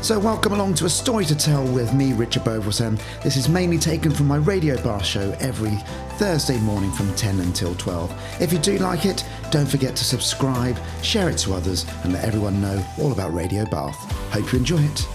So welcome along to A Story to Tell with me, Richard Beauvoisin. This is mainly taken from my Radio Bath show every Thursday morning from 10 until 12. If you do like it, don't forget to subscribe, share it to others, and let everyone know all about Radio Bath. Hope you enjoy it.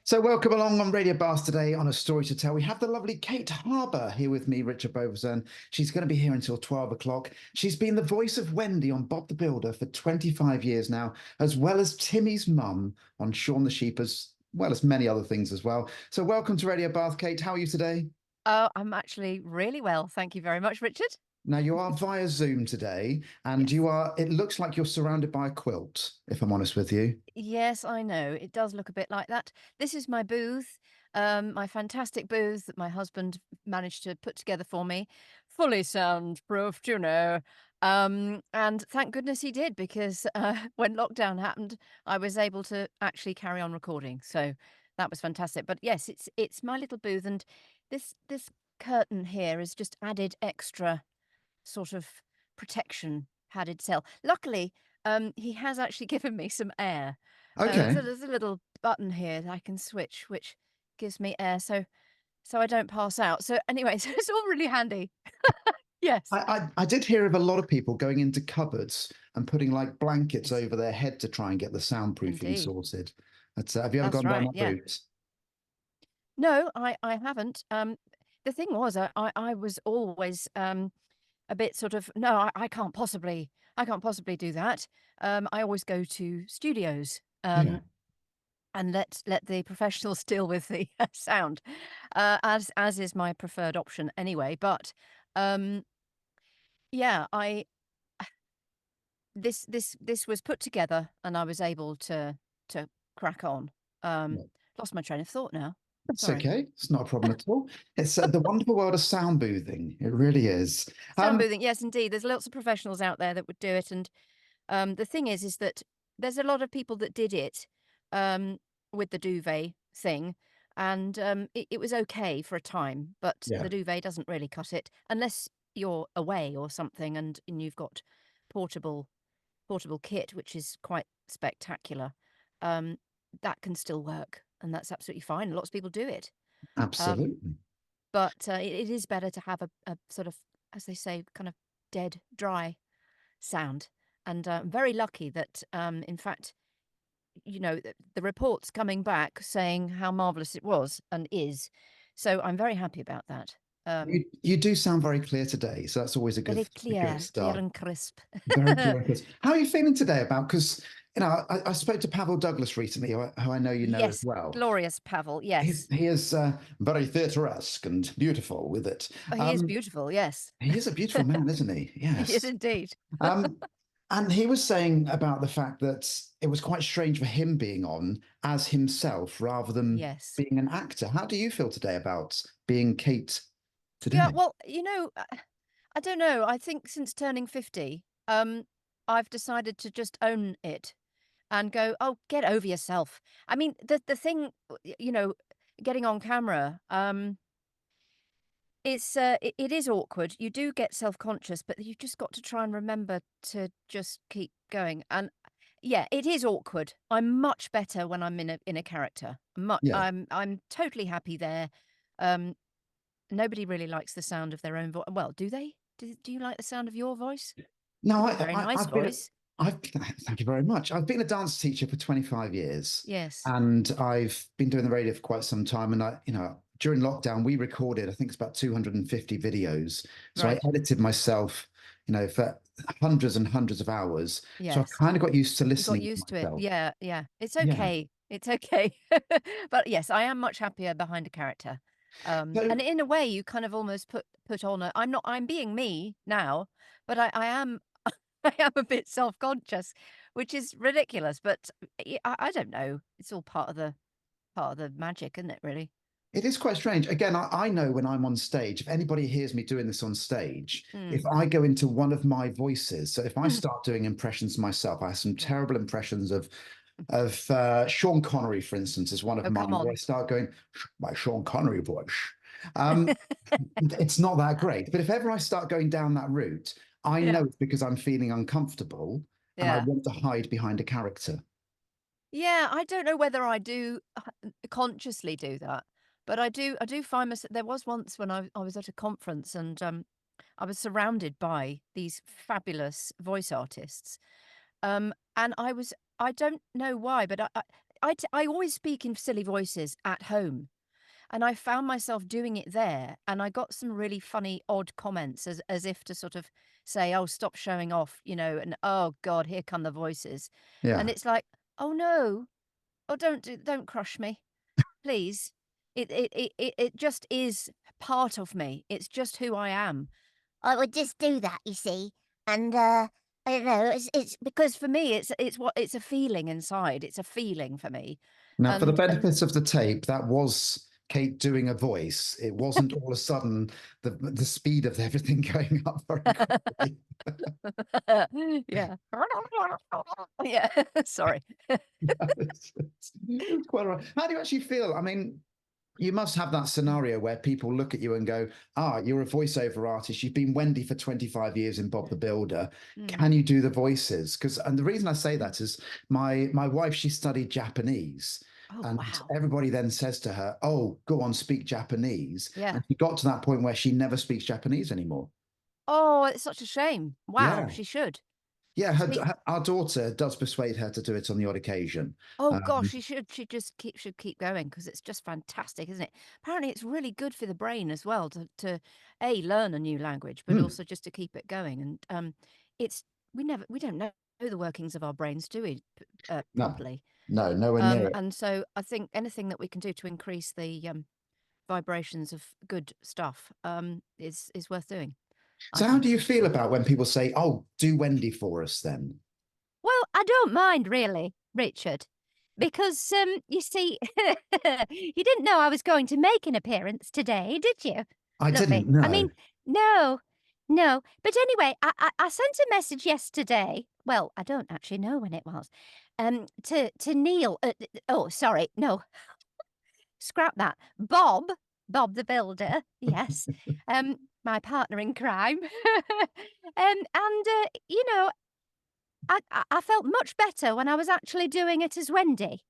So welcome along on Radio Bath today on A Story to Tell. We have the lovely Kate Harbour here with me, Richard Beauvoisin. She's going to be here until 12 o'clock. She's been the voice of Wendy on Bob the Builder for 25 years now, as well as Timmy's mum on Shaun the Sheep, as well as many other things as well. So welcome to Radio Bath, Kate. How are you today? I'm actually really well. Thank you very much, Richard. Now, you are via Zoom today, and Yes. it looks like you're surrounded by a quilt, if I'm honest with you. Yes, I know. It does look a bit like that. This is my booth, my fantastic booth that my husband managed to put together for me, fully soundproofed, and thank goodness he did because when lockdown happened, I was able to actually carry on recording. So that was fantastic. But yes, it's my little booth, and this curtain here is just added extra sort of protection padded cell. Luckily, he has actually given me some air. Okay. So there's a little button here that I can switch, which gives me air, so I don't pass out. So anyway, so it's all really handy. Yes, I did hear of a lot of people going into cupboards and putting like blankets yes, over their head to try and get the soundproofing indeed. sorted. Have you ever That's gone down right. that Yeah. route? No, I haven't. The thing was, I was always a bit sort of no, I can't possibly do that. I always go to studios. Yeah, And let the professionals deal with the sound, as is my preferred option anyway. But um, yeah, I this was put together, and I was able to crack on. Um, yeah. Lost my train of thought now. That's Sorry. okay. It's not a problem at all. It's the wonderful world of sound boothing. It really is. Sound boothing, yes, indeed. There's lots of professionals out there that would do it, and the thing is that there's a lot of people that did it um, with the duvet thing, and it was okay for a time, but Yeah, the duvet doesn't really cut it unless you're away or something, and you've got portable portable kit, which is quite spectacular. Um, that can still work, and that's absolutely fine. Lots of people do it, um, absolutely. but it is better to have a sort of, as they say, kind of dead dry sound. And I'm very lucky that, in fact, the reports coming back saying how marvelous it was and is. So I'm very happy about that. Um, You do sound very clear today, so that's always Very a good clear start. and crisp. Very clear. Chris. How are you feeling today about? Because I spoke to Pavel Douglas recently, who I know you know as Yes, well. glorious Pavel. Yes. He is very theatre-esque and beautiful with it. Oh, he is beautiful. Yes. He is a beautiful man, isn't he? He is Yes. indeed. Um, and he was saying about the fact that it was quite strange for him being on as himself rather than Yes. being an actor. How do you feel today about being Kate Yeah, today? well, I don't know. I think since turning 50, I've decided to just own it and go, "Oh, get over yourself." I mean, the thing, getting on camera, it is awkward. You do get self-conscious, but you've just got to try and remember to just keep going. And yeah, it is awkward. I'm much better when I'm in a character. Yeah. I'm totally happy there. Um, Nobody really likes the sound of their own voice. Well, do they? Do you like the sound of your voice? No, You've got a very nice I've been, voice. I've, thank you very much. I've been a dance teacher for 25 years Yes. and I've been doing the radio for quite some time. And during lockdown, we recorded, I think it's about 250 videos. So I Right. edited myself, for hundreds and hundreds of hours. So I Yes. kind of got used to You got listening to used to it. myself. Yeah, yeah. It's Yeah. okay. It's okay. But yes, I am much happier behind a character. So And in a way, you kind of almost put on I'm being me now, but I am I am a bit self-conscious, which is ridiculous. But I don't know. It's all part of the magic, isn't it? Really. it is quite strange. Again, I know when I'm on stage, if anybody hears me doing this on stage, Mm. if I go into one of my voices, so if I start doing impressions myself, I have some Yeah. terrible impressions of Sean Connery, for instance, is one of Oh, come mine where I on. start going my Sean Connery voice. Um, it's not that great, but if ever I start going down that route, I know Yeah. it's because I'm feeling uncomfortable and I Yeah. want to hide behind a character. Yeah, I don't know whether I do consciously do that, but I do find myself there was once when I was at a conference and, I was surrounded by these fabulous voice artists, and I don't know why, but I always speak in silly voices at home, and I found myself doing it there, and I got some really funny, odd comments as if to sort of say, "Oh, stop showing off," and, "Oh god, here come the voices." And Yeah. it's like, "Oh, no. Oh, don't crush me, please." It just is part of me. It's just who I am. I would just do that, you see, and, I don't know, it's Because for me, it's a feeling inside. It's a feeling for me. Now, for the And benefits of the tape, that was Kate doing a voice. It wasn't all of a sudden the speed of everything going up very quickly. yeah. Yeah. Sorry. It's quite all right. How do you actually feel? I mean, you must have that scenario where people look at you and go, "Ah, you're a voiceover artist. You've been Wendy for 25 years in Bob the Builder. Mm. Can you do the voices?" Because, and the reason I say that is my wife, she studied Japanese, Oh, and wow. everybody then says to her, "Oh, go on, speak Japanese." Yeah. And she got to that point where she never speaks Japanese anymore. Oh, it's such a shame. Wow, Yeah. she should. Yeah, Speak our daughter does persuade her to do it on the odd occasion. Oh gosh, Um, she just keep going because it's just fantastic, isn't it? Apparently, it's really good for the brain as well to A, learn a new language, but hmm, also just to keep it going, and, it's we don't know the workings of our brains, do we, no, properly? no, nowhere near it. And so I think anything that we can do to increase the, vibrations of good stuff, is worth doing, I So, how do think. you feel about when people say, "Oh, do Wendy for us then"? well, I don't mind really, Richard, because, you see, you didn't know I was going to make an appearance today, did you? I Lovely. didn't I know. mean, no, no. But anyway, I sent a message yesterday. Well, I don't actually know when it was. To Neil. Oh, sorry, no, scrap that. Bob the Builder. Yes, my partner in crime. And I felt much better when I was actually doing it as Wendy.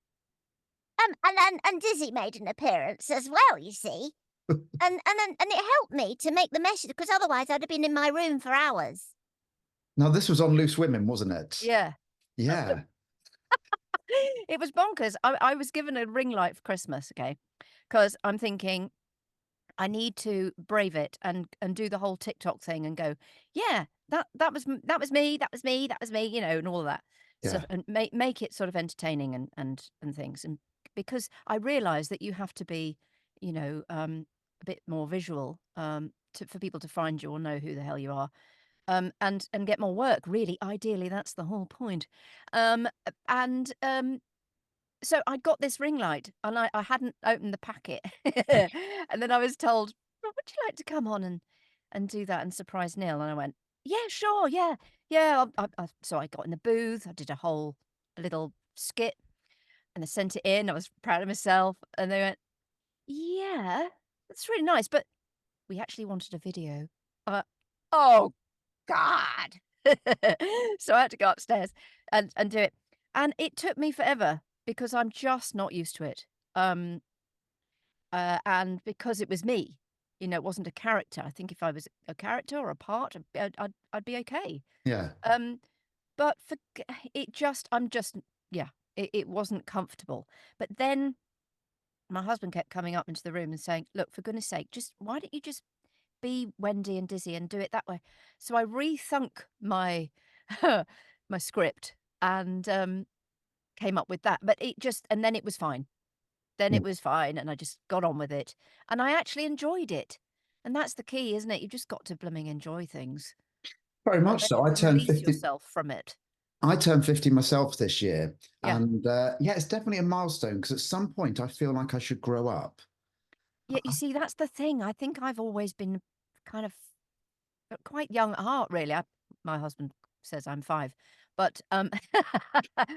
And Dizzy made an appearance as well, you see. And it helped me to make the message because otherwise I'd have been in my room for hours. Now, this was on Loose Women, wasn't it? Yeah. Yeah, It was bonkers. I was given a ring light for Christmas, okay, because 'cause I'm thinking, I need to brave it and do the whole TikTok thing and go, "Yeah, that was that was me, that was me, that was me," and all of that. yeah. And make it sort of entertaining and things. And because I realize that you have to be, a bit more visual, for people to find you or know who the hell you are, and get more work, really. Ideally, that's the whole point. And, so I got this ring light, and I hadn't opened the packet. And then I was told, "Well, would you like to come on and do that and surprise Neil?" And I went, "Yeah, sure, yeah, yeah." So I got in the booth, I did a little skit, and I sent it in. I was proud of myself, and they went, "Yeah, that's really nice, but we actually wanted a video." Uh, "Oh, God." So I had to go upstairs and do it, and it took me forever because I'm just not used to it, and because it was me, it wasn't a character. I think if I was a character or a part, I'd be okay, Yeah. um, but for it just I'm just yeah, it wasn't comfortable, but then my husband kept coming up into the room and saying, "Look, for goodness sake, just why don't you just be Wendy and Dizzy and do it that way?" So I rethunk my my script and, came up with that, but it just and then it was fine. Then Yeah. it was fine, and I just got on with it, and I actually enjoyed it, and that's the key, isn't it? You've just got to blooming enjoy things, Very and much then so. you can release yourself from it. I turned 50 myself this year. Yeah. And yeah, it's definitely a milestone because at some point I feel like I should grow up. Yeah, you see, that's the thing. I think I've always been kind of quite young at heart, really. My husband says I'm 5, but,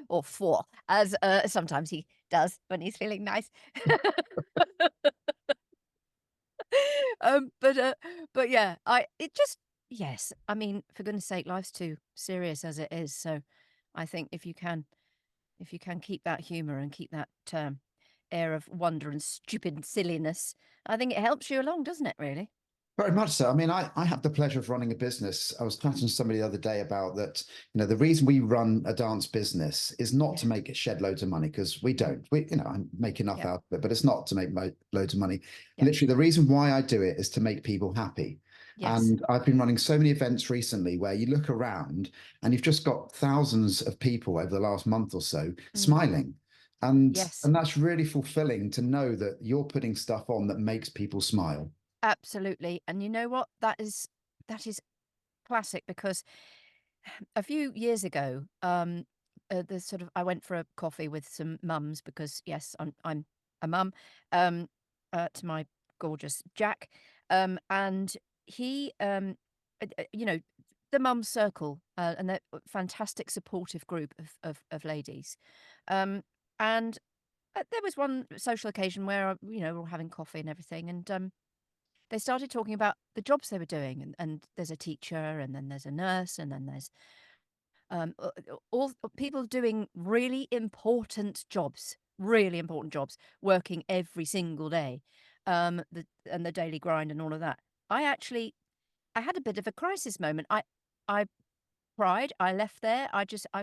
or 4, as, sometimes he does when he's feeling nice. But, yeah, I it just yes, I mean, for goodness sake, life's too serious as it is, so I think if you can if you can keep that humour and keep that air of wonder and stupid silliness, I think it helps you along, doesn't it, really? Very much so. I mean, I have the pleasure of running a business. I was chatting to somebody the other day about that. The reason we run a dance business is not to Yeah. make it shed loads of money, because we don't. I make enough Yeah. out of it, but it's not to make loads of money. Yeah. Literally, the reason why I do it is to make people happy. Yes. And I've been running so many events recently where you look around and you've just got thousands of people over the last month or so smiling. And Yes. and that's really fulfilling to know that you're putting stuff on that makes people smile. Absolutely. And you know what? That is classic, because a few years ago, the sort of I went for a coffee with some mums, because yes, I'm a mum, to my gorgeous Jack, and he, the mum circle, and they're a fantastic supportive group of ladies, and there was one social occasion where we're all having coffee and everything, and they started talking about the jobs they were doing, and there's a teacher, and then there's a nurse, and then there's all people doing really important jobs, working every single day, and the daily grind and all of that. I had a bit of a crisis moment. I cried. I left there.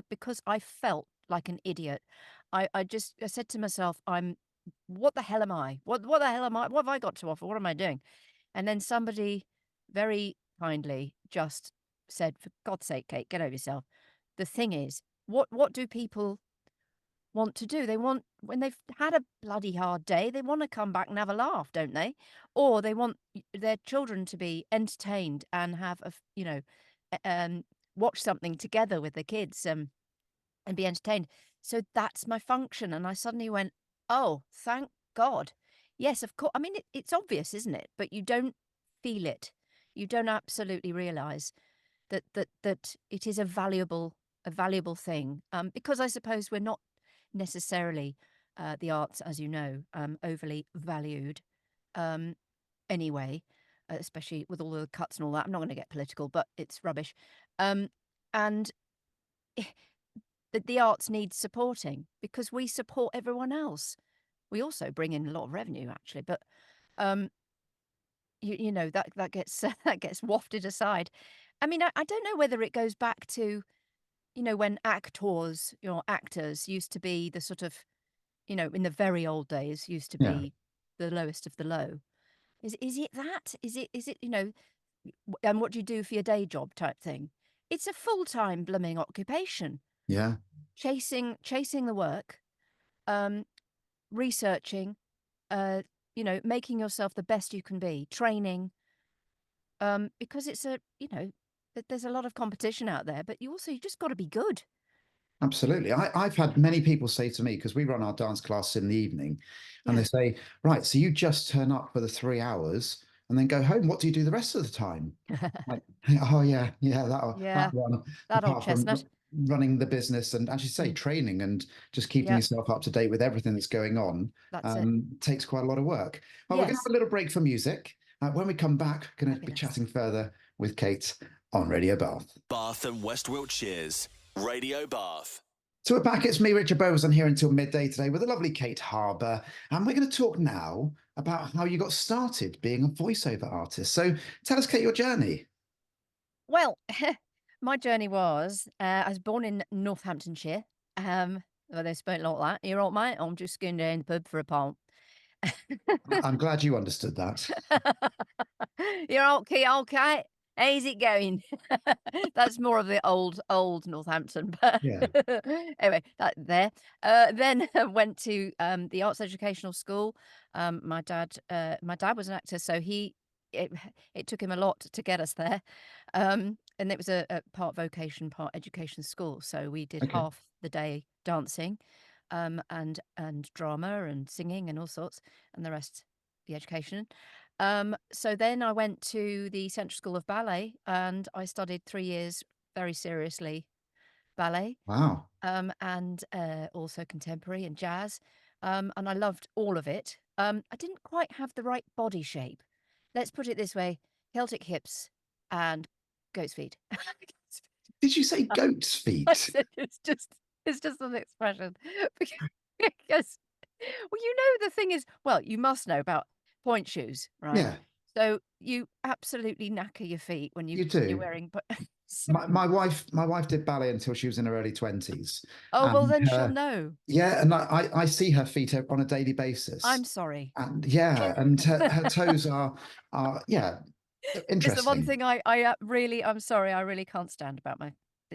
Because I felt like an idiot. I said to myself, what the hell am I? What the hell am I? What have I got to offer? What am I doing? And then somebody very kindly just said, "For God's sake, Kate, get over yourself." The thing is, what do people want to do? They want, when they've had a bloody hard day, they want to come back and have a laugh, don't they? Or they want their children to be entertained and have watch something together with the kids, and be entertained. So that's my function. And I suddenly went, oh, thank God. Yes, of course. I mean, it's obvious, isn't it? But you don't feel it. You don't absolutely realize that it is a valuable thing. Because I suppose we're not necessarily, the arts, as you know, overly valued, um, anyway, especially with all the cuts and all that. I'm not going to get political, but it's rubbish. And the arts needs supporting, because we support everyone else. We also bring in a lot of revenue, actually, but um, that gets that gets wafted aside. I mean, I don't know whether it goes back to when actors used to be the sort of in the very old days used to Yeah. be the lowest of the low. Is it that? Is it and what do you do for your day job type thing? It's a full-time blooming occupation. Yeah. Chasing the work, um, researching, making yourself the best you can be, training, because there's a lot of competition out there, but you just got to be good. Absolutely. I've had many people say to me, because we run our dance class in the evening, and Yeah. they say, right, so you just turn up for the 3 hours and then go home. What do you do the rest of the time? Like, oh yeah, that Yeah, one. that old Apart from chestnut. running the business and, as you say, Mm, training and just keeping yeah, yourself up to date with everything that's going on, that's it. takes quite a lot of work. Well, we're going to have Yes. a little break for music. When we come back, we're going to be Fabulous. chatting further with Kate on Radio Bath. Bath and West Wiltshire's Radio Bath. So we're back. It's me, Richard Beauvoisin, here until midday today with the lovely Kate Harbour. And we're going to talk now about how you got started being a voiceover artist. So tell us, Kate, your journey. Well, my journey was, I was born in Northamptonshire. Well, they spoke like that. You're all right, mate. I'm just going down the pub for a pint. I'm glad you understood that. You're okay, okay. How's it going? That's more of the old Northampton. But Yeah. anyway, that there. Then I went to the arts educational school. My dad was an actor, so it took him a lot to get us there. And it was a part vocation, part education school. So we did Okay. half the day dancing, and drama and singing and all sorts, and the rest the education. So then I went to the Central School of Ballet, and I studied 3 years very seriously ballet, Wow. and also contemporary and jazz, and I loved all of it. I didn't quite have the right body shape. Let's put it this way: Celtic hips and goat's feet. Did you say goat's I feet? said it's just It's just an expression. Because, well, you know, the thing is, well, you must know about point shoes, right? Yeah, So you absolutely knacker your feet when you you're do. wearing. My wife did ballet until she was in her early 20s. Oh, well, And then she'll know. yeah, and I see her feet on a daily basis. I'm sorry. And yeah, and her toes are yeah, It's the one interesting. thing I'm sorry, I really can't stand about my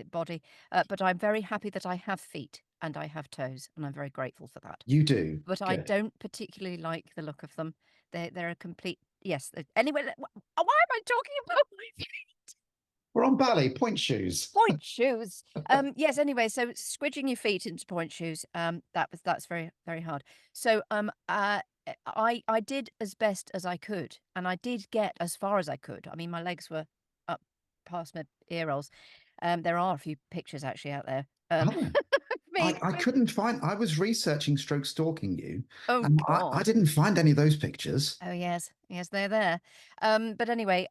body. But I'm very happy that I have feet and I have toes, and I'm very grateful for that. You do. But I Good. don't particularly like the look of them. They're a complete yes. Anyway, why am I talking about my feet? We're on ballet, point shoes. Point shoes. Yes, anyway, so squidging your feet into point shoes, that's very, very hard. So I did as best as I could, and I did get as far as I could. I mean, my legs were up past my ear rolls. There are a few pictures actually out there. Oh, Me I with, couldn't find, I was researching stroke stalking you, oh and I God. didn't find any of those pictures. Oh yes, yes, they're there. But anyway,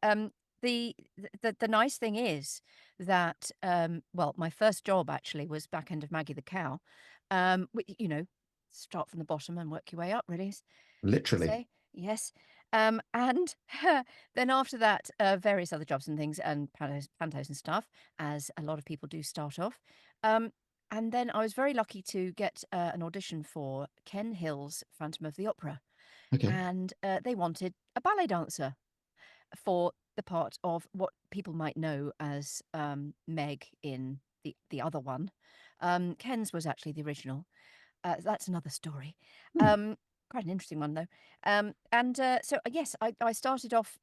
the nice thing is that well, my first job actually was back end of Maggie the Cow. You know, start from the bottom and work your way up, really, as they Literally. say. Yes. And then after that, various other jobs and things, and pantos and stuff, as a lot of people do start off. Um, and then I was very lucky to get an audition for Ken Hill's Phantom of the Opera, Okay. and they wanted a ballet dancer for the part of what people might know as Meg in the other one. Ken's was actually the original. That's another story. Hmm. Quite an interesting one though. So yes, I started off,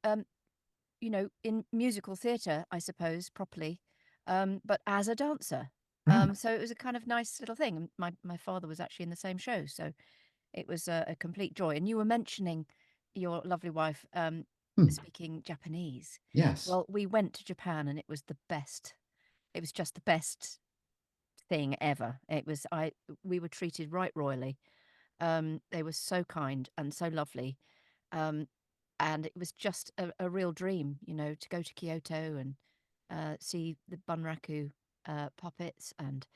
you know, in musical theatre, I suppose, properly, but as a dancer. Ah, So it was a kind of nice little thing. And my father was actually in the same show, so it was a complete joy. And you were mentioning your lovely wife hmm. speaking Japanese. Yes. Well, we went to Japan and it was the best. It was just the best thing ever. We were treated right royally. They were so kind and so lovely. Um, and it was just a real dream, you know, to go to Kyoto and see the Bunraku puppets. And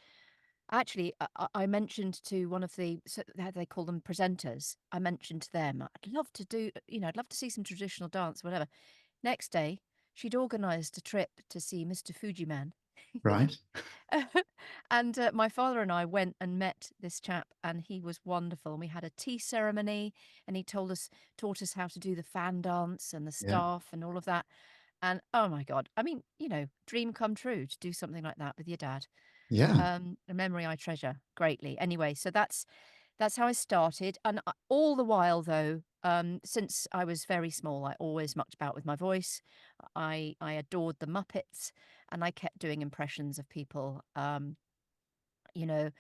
actually, I mentioned to one of the, so how they call them, presenters. I mentioned to them, I'd love to do, you know, I'd love to see some traditional dance, whatever. Next day, she'd organised a trip to see Mr. Fujiman. Right. And my father and I went and met this chap, and he was wonderful. And we had a tea ceremony, and he taught us how to do the fan dance and the Yeah. staff and all of that. And oh my God, I mean, you know, dream come true to do something like that with your dad. Yeah. A memory I treasure greatly. Anyway, so that's how I started, and all the while though, since I was very small, I always mucked about with my voice. I adored the Muppets, and I kept doing impressions of people. You know,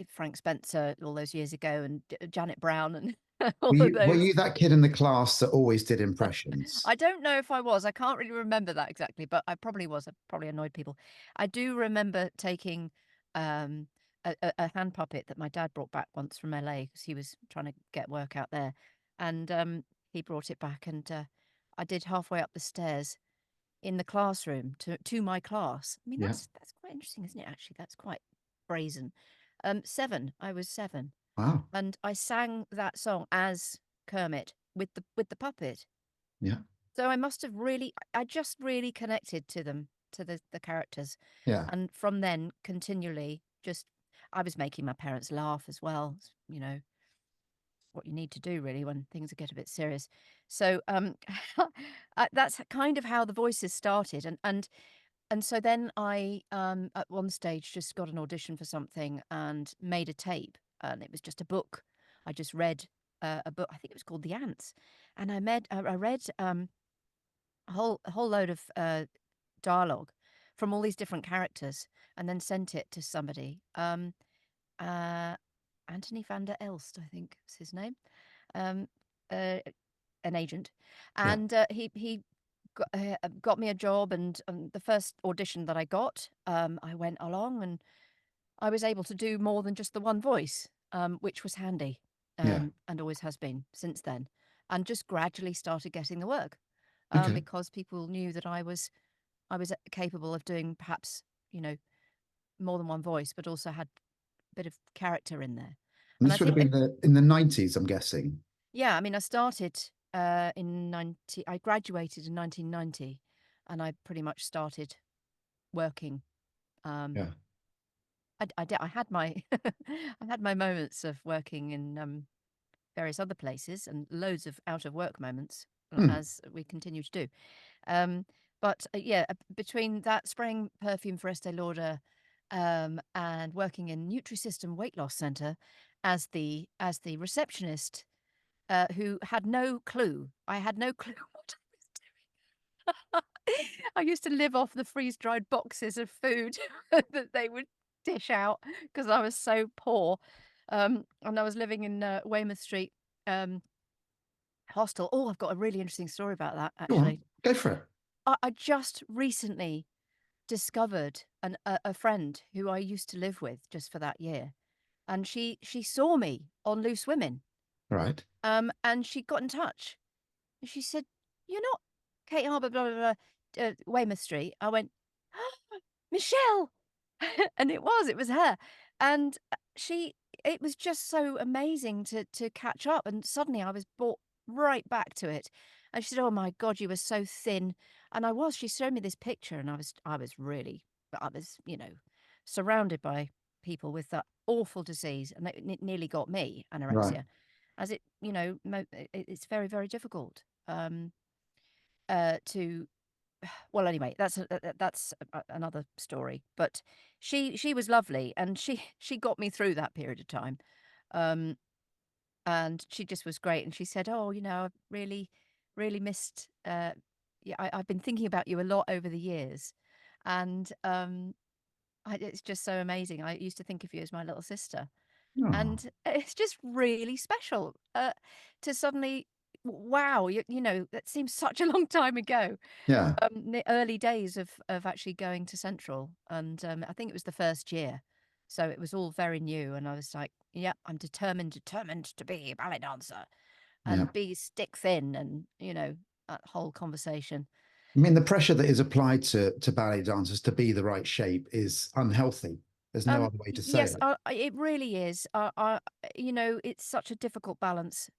Frank Spencer all those years ago, and Janet Brown, and all of Were those. you that kid in the class that always did impressions? I don't know if I was. I can't really remember that exactly, but I probably was. I probably annoyed people. I do remember taking um, a hand puppet that my dad brought back once from LA because he was trying to get work out there, and he brought it back, and I did halfway up the stairs in the classroom to my class. I mean, Yeah. that's quite interesting, isn't it? Actually, that's quite brazen. Seven. I was 7, Wow. and I sang that song as Kermit with the puppet. Yeah. So I must have really, I just really connected to them, to the characters. Yeah. And from then, continually, just, I was making my parents laugh as well, you know, what you need to do really when things get a bit serious. So that's kind of how the voices started. And so then I, at one stage, just got an audition for something and made a tape. And it was just a book. I just read a book, I think it was called The Ants. And I read a whole load of dialogue from all these different characters, and then sent it to somebody. Uh, Anthony van der Elst, I think was his name, um, uh, an agent, Yeah. and he got me a job. And the first audition that I got, I went along, and I was able to do more than just the one voice, which was handy, Yeah. and always has been since then, and just gradually started getting the work, Okay. because people knew that I was capable of doing perhaps, you know, more than one voice, but also had bit of character in there. And And I this would have think been in the 90s, I'm guessing. yeah, I mean, I started I graduated in 1990, and I pretty much started working. Yeah. I had my I had my moments of working in various other places and loads of out of work moments, Hmm. as we continue to do. But yeah, between that spraying perfume for Estee Lauder and working in Nutrisystem Weight Loss Center as the receptionist, who had no clue. I had no clue what I was doing. I used to live off the freeze-dried boxes of food that they would dish out because I was so poor. And I was living in Weymouth Street hostel. Oh, I've got a really interesting story about that, Go on, actually. go for it. I just recently discovered a friend who I used to live with just for that year, and she saw me on Loose Women, Right. and she got in touch. And she said, "You're not Kate Harbour, blah blah blah, Weymouth Street." I went, "Michelle," and it was her, and it was just so amazing to catch up, and suddenly I was brought right back to it. And she said, "Oh my God, you were so thin," and I was. She showed me this picture, and I was really, I was, surrounded by people with that awful disease, and it nearly got me, Right. anorexia, as it's very, very difficult to well, anyway, that's another story. But she was lovely, and she got me through that period of time, um, and she just was great. And she said, "Oh, I've really missed. Yeah, I've been thinking about you a lot over the years, and it's just so amazing. I used to think of you as my little sister." Oh, And it's just really special to suddenly, wow, that seems such a long time ago. yeah. The early days of actually going to Central, and I think it was the first year, so it was all very new, and I was like, yeah, I'm determined to be a ballet dancer Yeah. and be stick thin, and that whole conversation. I mean, the pressure that is applied to ballet dancers to be the right shape is unhealthy. There's no other way to say Yes, it. it really is. It's such a difficult balance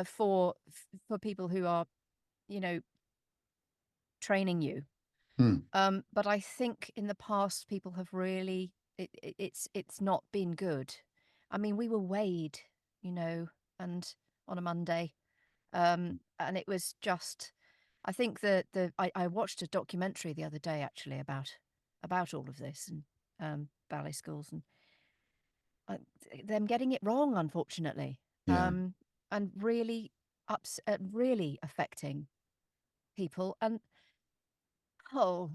for people who are, you know, training you. Hmm. But I think in the past people have really it's not been good. I mean, we were weighed, and on a Monday, and it was just. I think I watched a documentary the other day actually about all of this and ballet schools and uh, them getting it wrong, unfortunately, Yeah. and really really affecting people. And oh,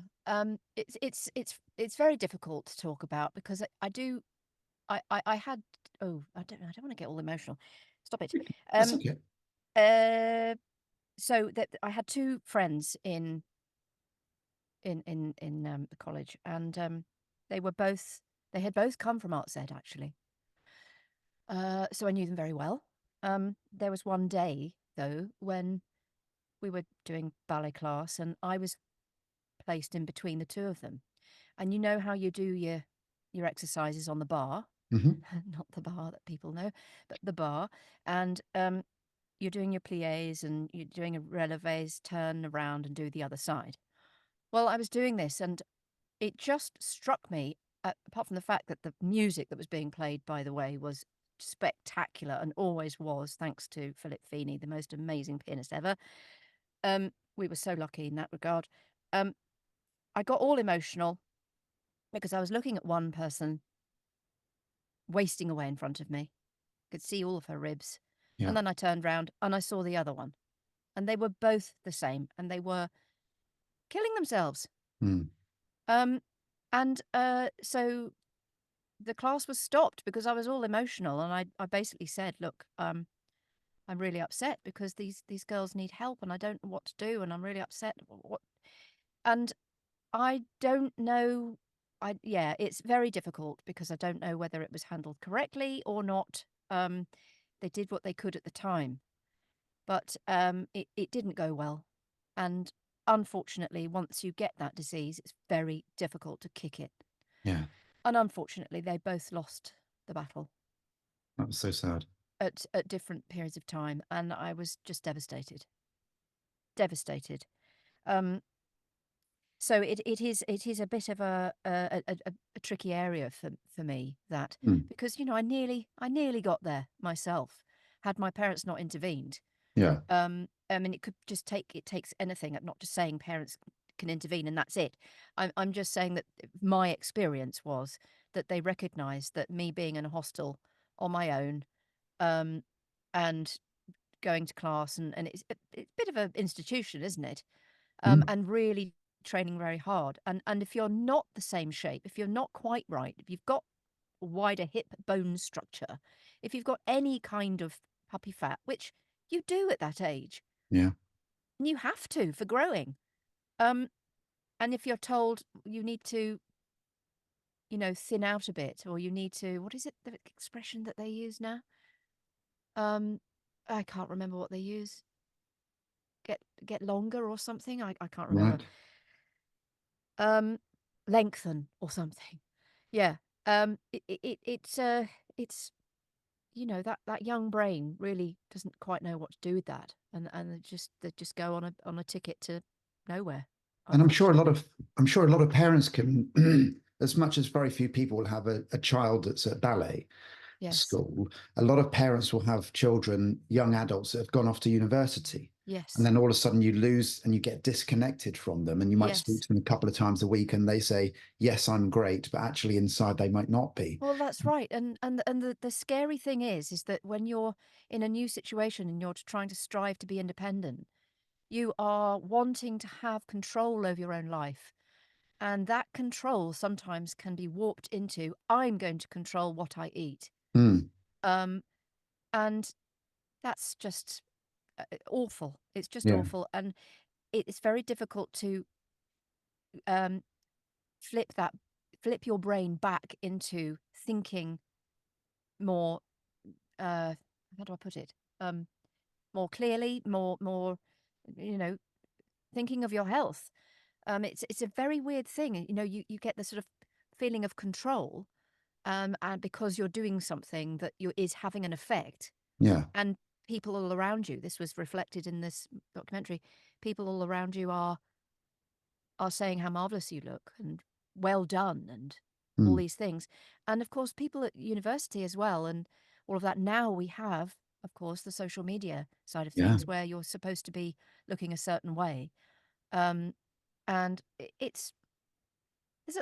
it's very difficult to talk about because I had I don't want to get all emotional. Stop it. That's Um, okay. so that I had two friends in the college, and they were both they had both come from Arts Ed actually. So I knew them very well. There was one day though when we were doing ballet class, and I was placed in between the two of them. And you know how you do your exercises on the bar, Hmm. not the bar that people know, but the bar, and you're doing your pliés and you're doing a relevé, turn around and do the other side. Well, I was doing this, and it just struck me. Apart from the fact that the music that was being played, by the way, was spectacular and always was, thanks to Philip Feeney, the most amazing pianist ever. We were so lucky in that regard. Um, I got all emotional because I was looking at one person wasting away in front of me. Could see all of her ribs. Yeah. And then I turned round and I saw the other one. And they were both the same, and they were killing themselves. Hmm. And so the class was stopped because I was all emotional, and I basically said, "Look, I'm really upset because these girls need help, and I don't know what to do, and I'm really upset." What? And I don't know. Yeah, it's very difficult because I don't know whether it was handled correctly or not. They did what they could at the time, but it didn't go well. And unfortunately, once you get that disease, it's very difficult to kick it. Yeah. And unfortunately, they both lost the battle That was so sad. at different periods of time, and I was just devastated. Devastated. Um, so it is a bit of a tricky area for me, that, Mm. because I nearly got there myself, had my parents not intervened. Yeah. I mean, it takes anything. I'm not just saying parents can intervene and that's it. I'm just saying that my experience was that they recognised that me being in a hostel on my own, um, and going to class, and it's a bit of an institution, isn't it? Mm. And really training very hard. And if you're not the same shape, if you're not quite right, if you've got a wider hip bone structure, if you've got any kind of puppy fat, which you do at that age, Yeah. and you have to for growing. Um, and if you're told you need to, thin out a bit, or you need to, what is it, the expression that they use now? I can't remember what they use. Get longer or something. I can't remember. Right. Lengthen or something. Yeah. It's that young brain really doesn't quite know what to do with that, and they just go on a ticket to nowhere. And Unfortunately. I'm sure a lot of parents can, as much as very few people will have a child that's at ballet Yes. school, a lot of parents will have children, young adults that have gone off to university. And Yes. then all of a sudden you lose and you get disconnected from them. And you might speak Yes. to them a couple of times a week and they say, yes, I'm great, but actually inside they might not be. Well, that's right. And the scary thing is that when you're in a new situation and you're trying to strive to be independent, you are wanting to have control over your own life. And that control sometimes can be warped into, I'm going to control what I eat. Mm. Um, and that's just awful. It's just Yeah. awful. And it's very difficult to um, flip your brain back into thinking more, how do I put it? More clearly, more, you know, thinking of your health. It's a very weird thing. You get the sort of feeling of control, and because you're doing something that is having an effect, Yeah. and people all around you. This was reflected in this documentary. People all around you are saying how marvelous you look and well done and all Mm. these things. And of course, people at university as well, and all of that. Now we have, of course, the social media side of Yeah. things where you're supposed to be looking a certain way. Um, and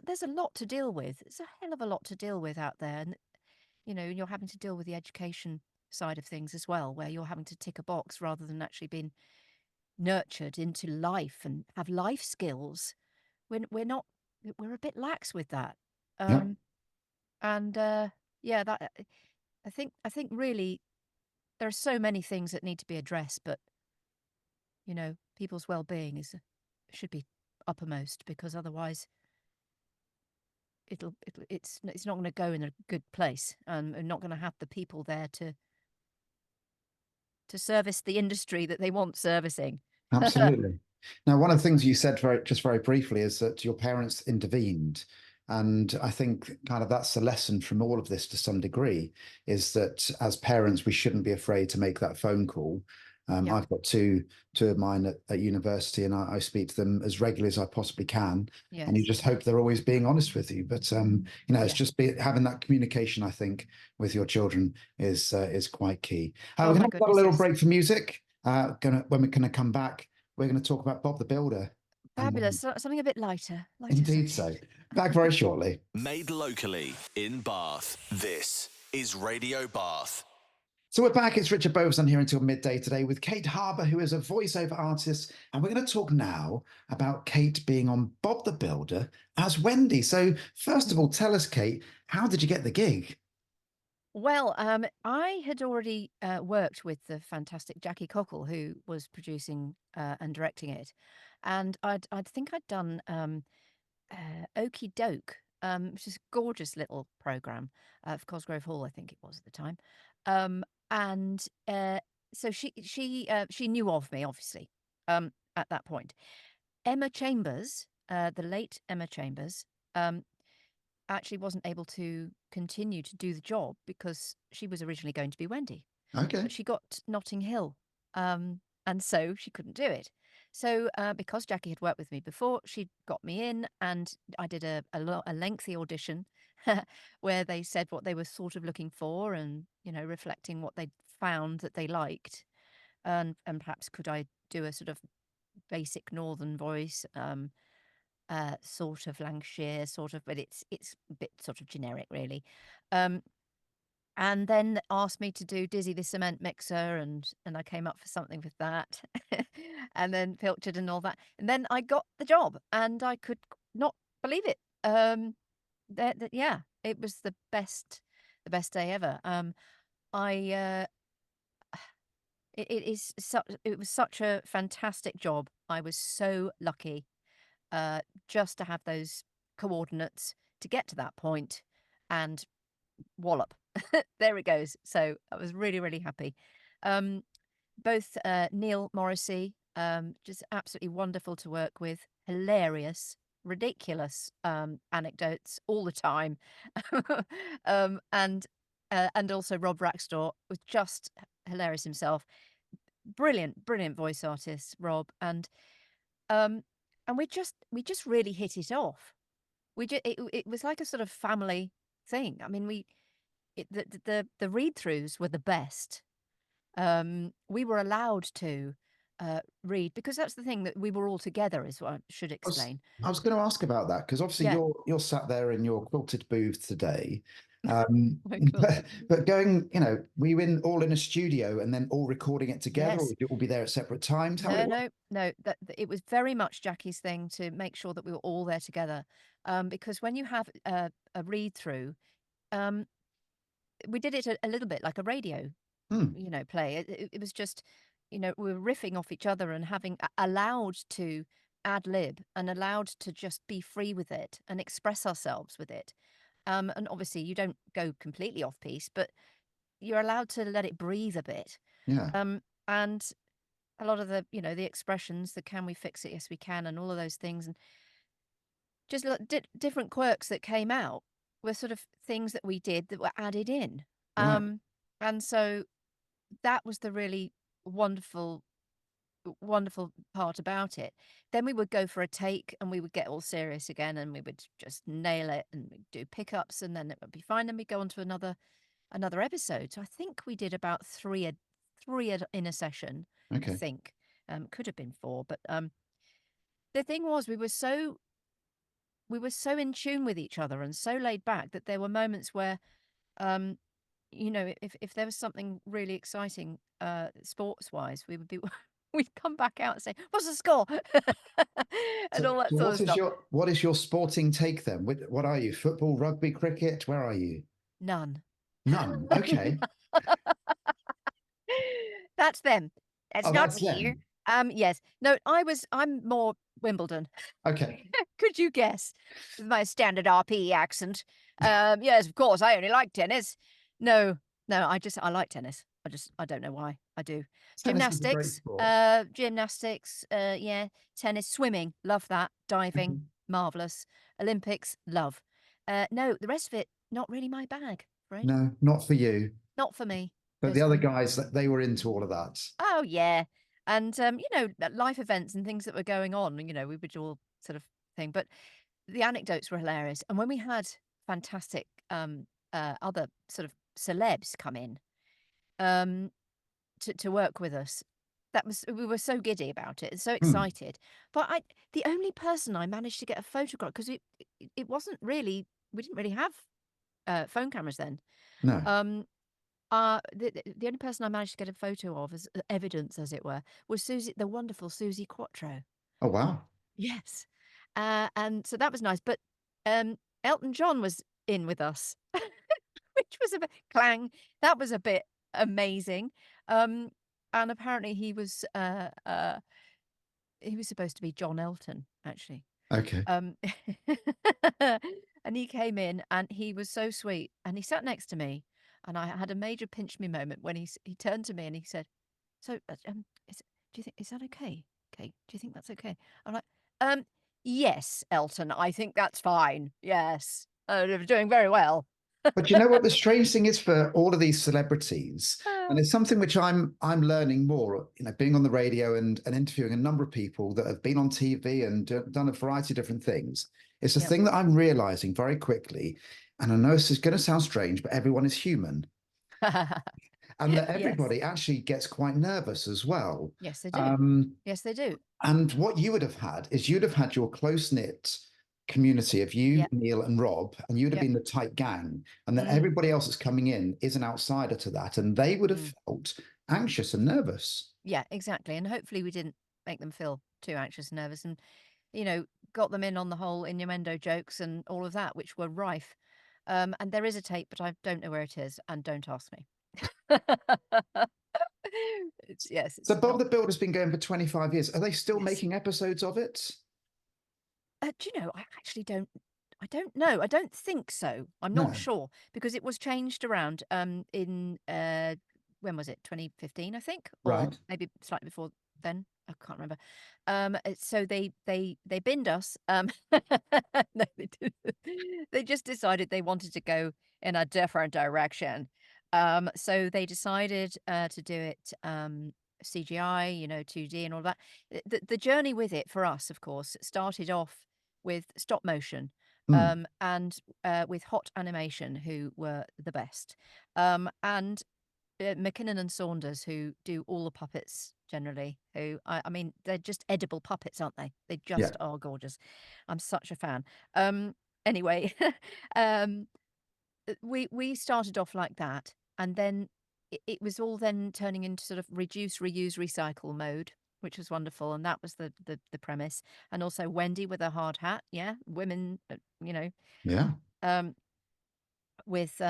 there's a lot to deal with. There's a hell of a lot to deal with out there. And, you're having to deal with the education side of things as well, where you're having to tick a box rather than actually being nurtured into life and have life skills. We're not, we're a bit lax with that. Yeah. And yeah, that I think really there are so many things that need to be addressed, but people's well-being should be uppermost, because otherwise it's not going to go in a good place, and not going to have the people there to service the industry that they want servicing. Absolutely. Now, one of the things you said very briefly is that your parents intervened. And I think kind of that's the lesson from all of this to some degree, is that as parents, we shouldn't be afraid to make that phone call. Yeah. I've got two of mine at university, and I speak to them as regularly as I possibly can. And you Yes. just hope they're always being honest with you. But it's Yeah. just having that communication, I think, with your children is quite key. Oh We're my going to have a goodness, little yes. break for music. When we're going to come back, we're going to talk about Bob the Builder. Fabulous. Something a bit lighter. Indeed so. Back very shortly. Made locally in Bath. This is Radio Bath. So we're back. It's Richard Beauvoisin here until midday today with Kate Harbour, who is a voiceover artist. And we're going to talk now about Kate being on Bob the Builder as Wendy. So first of all, tell us, Kate, how did you get the gig? Well, I had already worked with the fantastic Jackie Cockle, who was producing and directing it, and I think I'd done Okie Doke, which is a gorgeous little program for Cosgrove Hall, I think it was at the time, and so she knew of me, obviously, at that point. Emma Chambers, the late Emma Chambers, actually wasn't able to continue to do the job because she was originally going to be Wendy, Okay. but she got Notting Hill, and so she couldn't do it. So because Jackie had worked with me before, she got me in, and I did a lengthy audition where they said what they were sort of looking for, and reflecting what they'd found that they liked, and perhaps could I do a sort of basic northern voice, sort of Lancashire, sort of, but it's a bit sort of generic, really. Um, and then asked me to do Dizzy the Cement Mixer, and I came up for something with that, and then filtered and all that, and then I got the job, and I could not believe it. Yeah, it was the best day ever. I it was such a fantastic job. I was so lucky, just to have those coordinates to get to that point, and wallop, there it goes. So I was really, really happy. Um, both Neil Morrissey, just absolutely wonderful to work with, hilarious, ridiculous anecdotes all the time, and also Rob Rackstore was just hilarious himself. Brilliant, brilliant voice artist, Rob, um, and we just really hit it off. It was like a sort of family thing. I mean, the read-throughs were the best. We were allowed to read, because that's the thing, that we were all together, is what I should explain. I was going to ask about that because obviously Yeah. you're sat there in your quilted booth today. My quilted But going, were you all in a studio and then all recording it together, or Yes. would you all be there at separate times? How would it work? No. It was very much Jackie's thing to make sure that we were all there together, because when you have a read through, um, we did it a little bit like a radio, Hmm. play. It was just, we were riffing off each other and having allowed to ad lib and allowed to just be free with it and express ourselves with it. And obviously you don't go completely off piece, but you're allowed to let it breathe a bit. Yeah. And a lot of the expressions, the "can we fix it? Yes, we can," and all of those things, and just different quirks that came out were sort of things that we did that were added in. Right. And so that was the really wonderful, wonderful part about it. Then we would go for a take, and we would get all serious again, and we would just nail it, and we'd do pickups, and then it would be fine. Then we'd go on to another episode. So I think we did about three in a session. I Okay. think, could have been four, but the thing was, we were so in tune with each other and so laid back that there were moments where, um, if there was something really exciting, sports wise, we would be we'd come back out and say, "What's the score?" and So, all that so sort of stuff. what is your sporting take then? What are you? Football, rugby, cricket? Where are you? None. None. Okay. That's them. That's Oh, not that's me. them. Yes. No, I'm more Wimbledon. Okay. Could you guess? With my standard RP accent. Yes, of course, I only like tennis. No, I like tennis. I don't know why. I do. Tennis is a great sport. Gymnastics, yeah, tennis, swimming, love that. Diving, Okay. marvelous. Olympics, love. No, the rest of it, not really my bag, Fred. No, not for you. Not for me. But 'Cause, the other guys, they were into all of that. oh yeah, and life events and things that were going on. We would all sort of thing, but the anecdotes were hilarious. And when we had fantastic other sort of celebs come in um, to work with us, we were so giddy about it and so Hmm. excited. But the only person I managed to get a photograph, because it wasn't really, we didn't really have phone cameras then. No. The only person I managed to get a photo of as evidence, as it were, was the wonderful Susie Quattro. Oh, wow. Yes. And so that was nice. But Elton John was in with us, which was a bit clang. That was a bit amazing. And apparently he was supposed to be John Elton, actually. Okay. Um, and he came in, and he was so sweet, and he sat next to me, and I had a major pinch me moment when he turned to me and he said, "So, is that okay? Okay, do you think that's okay?" I'm like, "Yes, Elton, I think that's fine. Yes." They were doing very well. But you know what the strange thing is for all of these celebrities, and Uh, it's something which I'm learning more, being on the radio and interviewing a number of people that have been on TV and done a variety of different things. It's a Yep. thing that I'm realizing very quickly, and I know this is going to sound strange, but everyone is human, and that Yes. everybody actually gets quite nervous as well. Yes, they do. Um, Yes, they do. and what you would have had is you'd have had your close-knit community of you, Yep. Neil, and Rob, and you'd have Yep. been the tight gang, and that Mm. everybody else that's coming in is an outsider to that, and they would have felt anxious and nervous. Yeah, exactly. And hopefully we didn't make them feel too anxious and nervous and, got them in on the whole innuendo jokes and all of that, which were rife. And there is a tape, but I don't know where it is, and don't ask me. It's So Bob not. the Builder's been going for 25 years. Are they still Yes. making episodes of it? Do you know, I actually I don't know. I don't think so. I'm No. not sure because it was changed around in when was it? 2015, I think, or Right. maybe slightly before then. I can't remember. So they binned us. No, they didn't. They just decided they wanted to go in a different direction. So they decided to do it CGI, 2D and all that. The journey with it for us, of course, started off with stop motion Hmm. and with hot animation, who were the best. And McKinnon and Saunders, who do all the puppets generally, who I mean, they're just edible puppets, aren't they? They Yeah. just are gorgeous. I'm such a fan. Anyway, um, we started off like that, and then it was all then turning into sort of reduce, reuse, recycle mode, which was wonderful, and that was the premise. And also Wendy with a hard hat, yeah, women, Yeah. um, with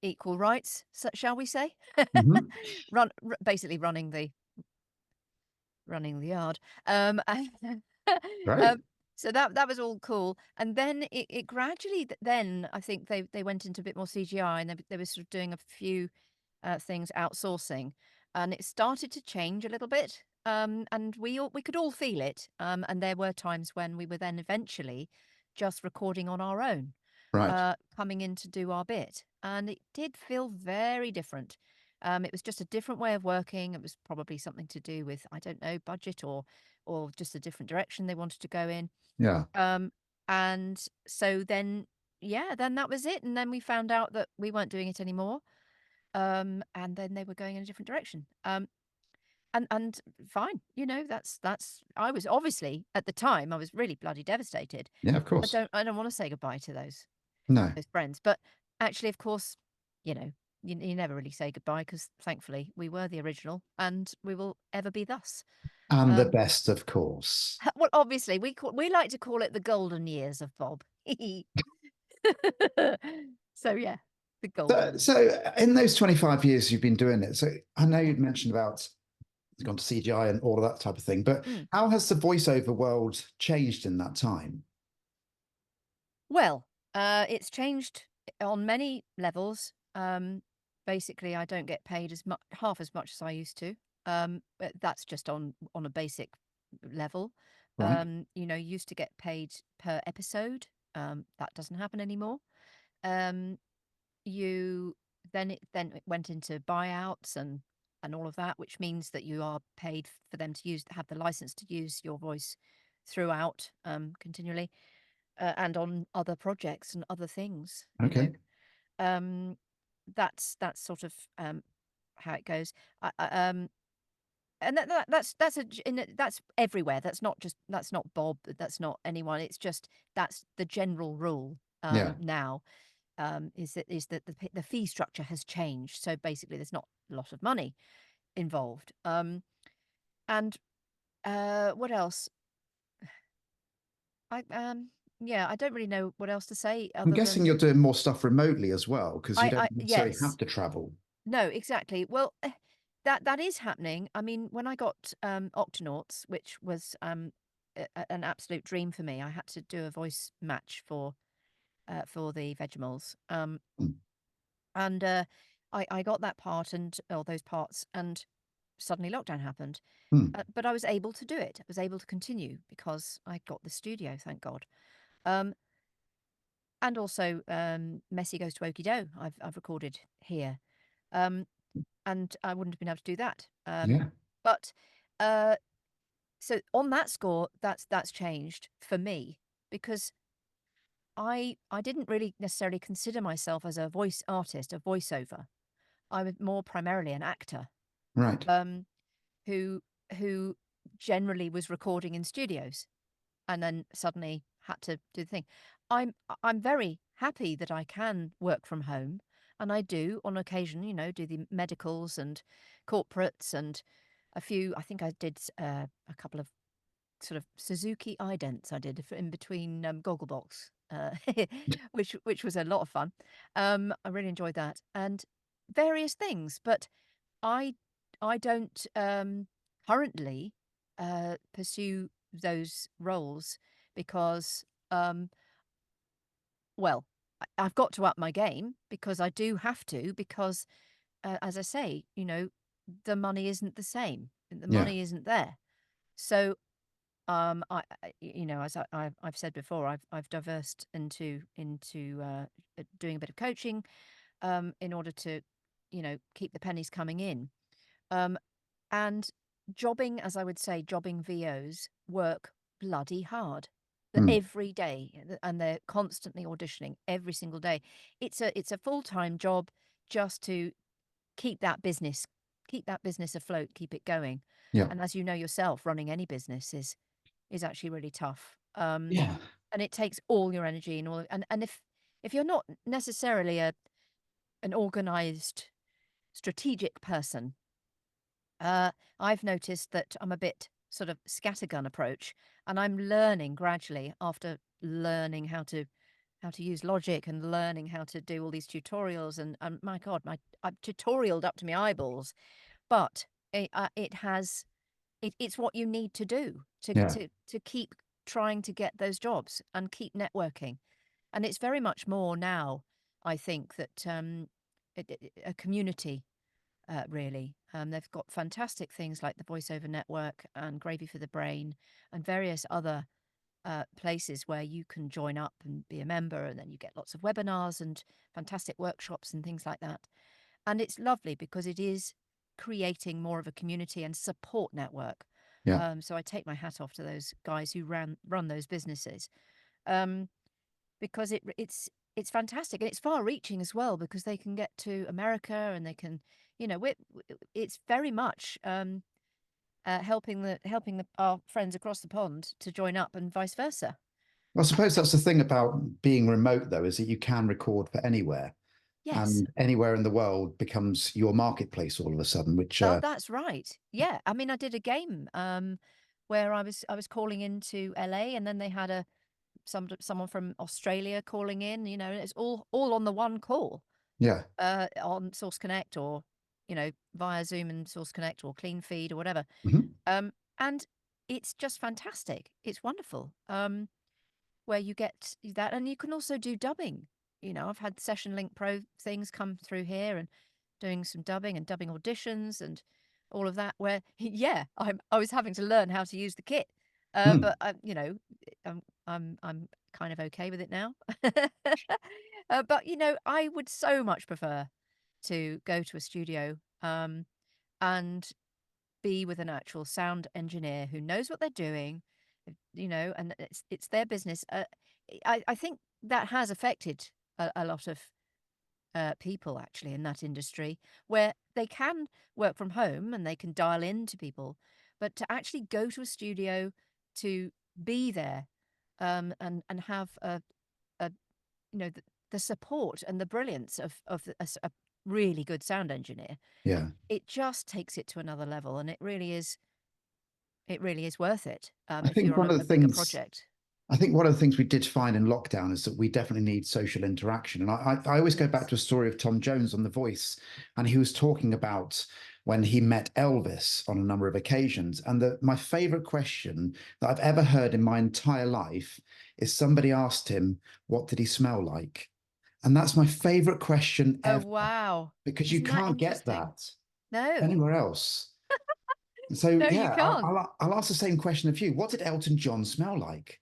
equal rights, shall we say? Mhm. Basically running the yard. Right. So that was all cool, and then it gradually then I think they went into a bit more CGI, and they were sort of doing a few things outsourcing, and it started to change a little bit. And we could all feel it. And there were times when we were then eventually just recording on our own, Right. coming in to do our bit, and it did feel very different. It was just a different way of working. It was probably something to do with, I don't know, budget or just a different direction they wanted to go in. Yeah. And so then, yeah, then that was it. And then we found out that we weren't doing it anymore. And then they were going in a different direction. And fine, that's I was obviously at the time I was really bloody devastated. Yeah, of course. I don't want to say goodbye to those No. friends, but actually, of course, you know, you never really say goodbye because thankfully we were the original and we will ever be thus. And the Um, best, of course. well, obviously, we like to call it the golden years of Bob. So yeah, the golden. So in those 25 years you've been doing it, so I know you'd mentioned about it's gone to CGI and all of that type of thing, but Mm. how has the voiceover world changed in that time? Well, it's changed on many levels. Basically, I don't get paid half as much as I used to. But that's just on a basic level. Right. Used to get paid per episode. That doesn't happen anymore. Um, you then it went into buyouts and all of that, which means that you are paid for them to have the license to use your voice throughout continually and on other projects and other things. Okay. Um, that's sort of how it goes. And that's everywhere. That's not Bob. That's not anyone. It's just that's the general rule Yeah. now. Is that the fee structure has changed. So basically, there's not a lot of money involved. And what else? Yeah, I don't really know what else to say I'm other guessing than you're doing more stuff remotely as well, because you don't necessarily yes. have to travel. No, exactly. Well, that is happening. I mean, when I got Octonauts, which was an absolute dream for me, I had to do a voice match for the Vegemals. Mm. And I got that part or those parts, and suddenly lockdown happened. Hmm. But I was able to do it. I was able to continue because I got the studio, thank God. Um, and also Messi Goes to Okie Doe. I've recorded here, and I wouldn't have been able to do that. Yeah. But so on that score, that's changed for me because I didn't really necessarily consider myself as a voice artist, a voiceover. I was more primarily an actor, Right. who who generally was recording in studios and then suddenly had to do the thing. I'm very happy that I can work from home, and I do on occasion, do the medicals and corporates and a few. I think I did a couple of sort of Suzuki idents I did in between Gogglebox, which was a lot of fun. I really enjoyed that and various things, but I I don't currently pursue those roles because well, I've got to up my game because I do have to because as I say, the money isn't the same. The Yeah. money isn't there. So as I've said before, I've diversed into doing a bit of coaching in order to, keep the pennies coming in. And jobbing, as I would say, jobbing VOs work bloody hard. Mm. Every day, and they're constantly auditioning every single day. It's a full-time job just to keep that business afloat, keep it going. Yeah. And as you know yourself, running any business is actually really tough. Yeah. And it takes all your energy and and if you're not necessarily an organized, strategic person, I've noticed that I'm a bit sort of scattergun approach, and I'm learning gradually after learning how to use logic and learning how to do all these tutorials and my God, I've tutorialed up to my eyeballs, but it's what you need to do Yeah. to keep trying to get those jobs and keep networking. And it's very much more now, I think, that a community, really. They've got fantastic things like the Voiceover Network and Gravy for the Brain and various other places where you can join up and be a member, and then you get lots of webinars and fantastic workshops and things like that. And it's lovely because it is creating more of a community and support network. Yeah. So I take my hat off to those guys who run those businesses, um, because it's fantastic and it's far-reaching as well because they can get to America and they can, it's very much helping our friends across the pond to join up and vice versa. Well, I suppose that's the thing about being remote, though, is that you can record for anywhere, Yes. and anywhere in the world becomes your marketplace all of a sudden, which Oh, that's right. Yeah. I mean, I did a game where I was calling into LA, and then they had someone from Australia calling in, and it's all on the one call yeah. on Source Connect or, via Zoom and Source Connect or Clean Feed or whatever. Mhm. And it's just fantastic. It's wonderful. Where you get that, and you can also do dubbing. I've had Session Link Pro things come through here and doing some dubbing and dubbing auditions and all of that. Where yeah, I was having to learn how to use the kit, Mm. but I'm kind of okay with it now. But I would so much prefer to go to a studio and be with an actual sound engineer who knows what they're doing, and it's their business. I think that has affected a lot of people actually in that industry where they can work from home and they can dial in to people, but to actually go to a studio to be there and have a the support and the brilliance of a really good sound engineer, Yeah. it just takes it to another level, and it really is worth it I if think you're on one of the a bigger things project. I think one of the things we did find in lockdown is that we definitely need social interaction. And I always go back Yes. to a story of Tom Jones on The Voice, and he was talking about when he met Elvis on a number of occasions. And my favorite question that I've ever heard in my entire life is somebody asked him, "What did he smell like?" And that's my favorite question Oh, ever, wow. because you Isn't that can't get interesting? that No. anywhere else. So No, you yeah, can't. I'll ask the same question of you. What did Elton John smell like?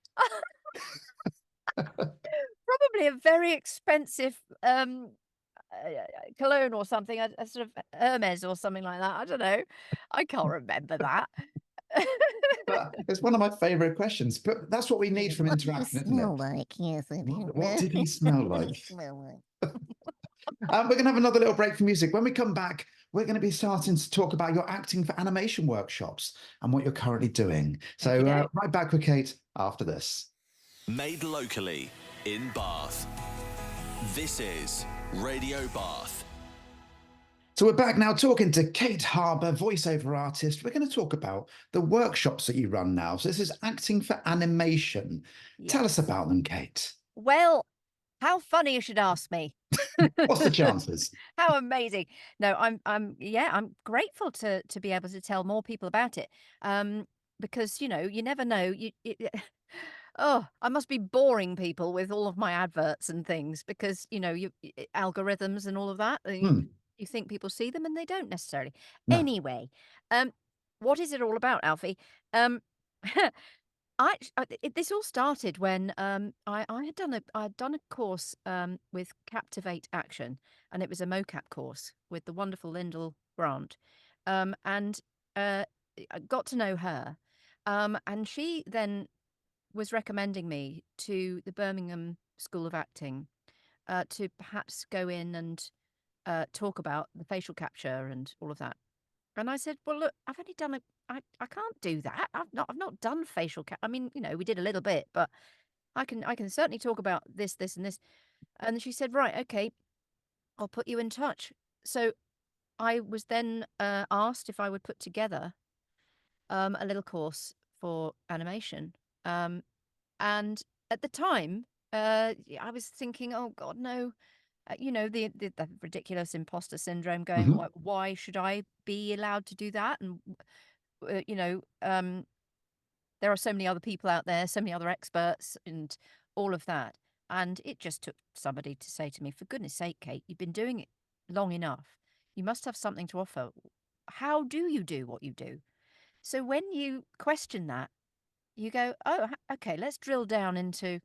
probably a very expensive cologne or something, a sort of Hermes or something like that. I don't know. I can't remember that. But it's one of my favorite questions. But that's what we need from What do you interaction, isn't smell it? like? Yes, I do. What did he smell What do you like? smell like? We're going to have another little break for music. When we come back, we're going to be starting to talk about your acting for animation workshops and what you're currently doing. So Okey-doke. right back with Kate after this. Made locally in Bath. This is Radio Bath. So we're back now talking to Kate Harbour, voiceover artist. We're going to talk about the workshops that you run now. So this is acting for animation. Tell us Yes. about them, Kate. Well, how funny you should ask me. What's the chances? How amazing. No, I'm grateful to be able to tell more people about it. Because, you know, you never know. Oh, I must be boring people with all of my adverts and things because, you know, algorithms and all of that. Hmm, You think people see them and they don't necessarily. no. Anyway, um, what is it all about, Alfie? Um, this all started when I had done a course with Captivate Action, and it was a mocap course with the wonderful Lyndall Grant, and I got to know her, and she then was recommending me to the Birmingham School of Acting to perhaps go in and talk about the facial capture and all of that. And I said, "Well, look, I've only done I can't do that. I've not done facial cap. I mean, you know, we did a little bit, but I can certainly talk about this, this, and this." And she said, "Right, okay, I'll put you in touch." So I was then asked if I would put together a little course for animation. And at the time, I was thinking, "Oh God, no." You know, the ridiculous imposter syndrome going, Mhm. why should I be allowed to do that? And, you know, there are so many other people out there, so many other experts and all of that. And it just took somebody to say to me, for goodness sake, Kate, you've been doing it long enough. You must have something to offer. How do you do what you do? So when you question that, you go, oh, okay, let's drill down into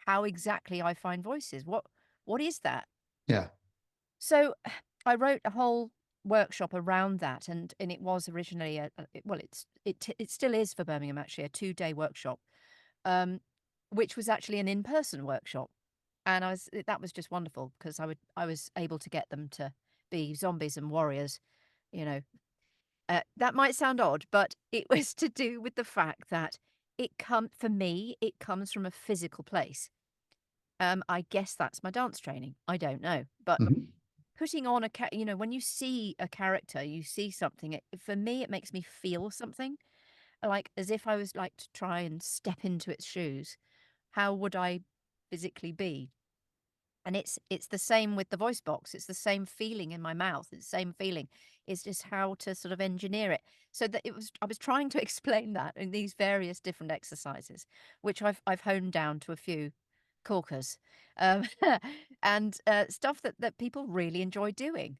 how exactly I find voices. What is that? Yeah. So I wrote a whole workshop around that, and it was originally well, it still is for Birmingham actually a 2-day workshop, um, which was actually an in-person workshop, and that was just wonderful because I was able to get them to be zombies and warriors, you know. That might sound odd, but it was to do with the fact that for me it comes from a physical place. I guess that's my dance training. I don't know, but Mhm. putting on you know, when you see a character, you see something. For me, it makes me feel something, like as if I was like to try and step into its shoes. How would I physically be? And it's the same with the voice box. It's the same feeling in my mouth. It's the same feeling. It's just how to sort of engineer it. So that I was trying to explain that in these various different exercises, which I've honed down to a few corkers, um, and stuff that people really enjoy doing.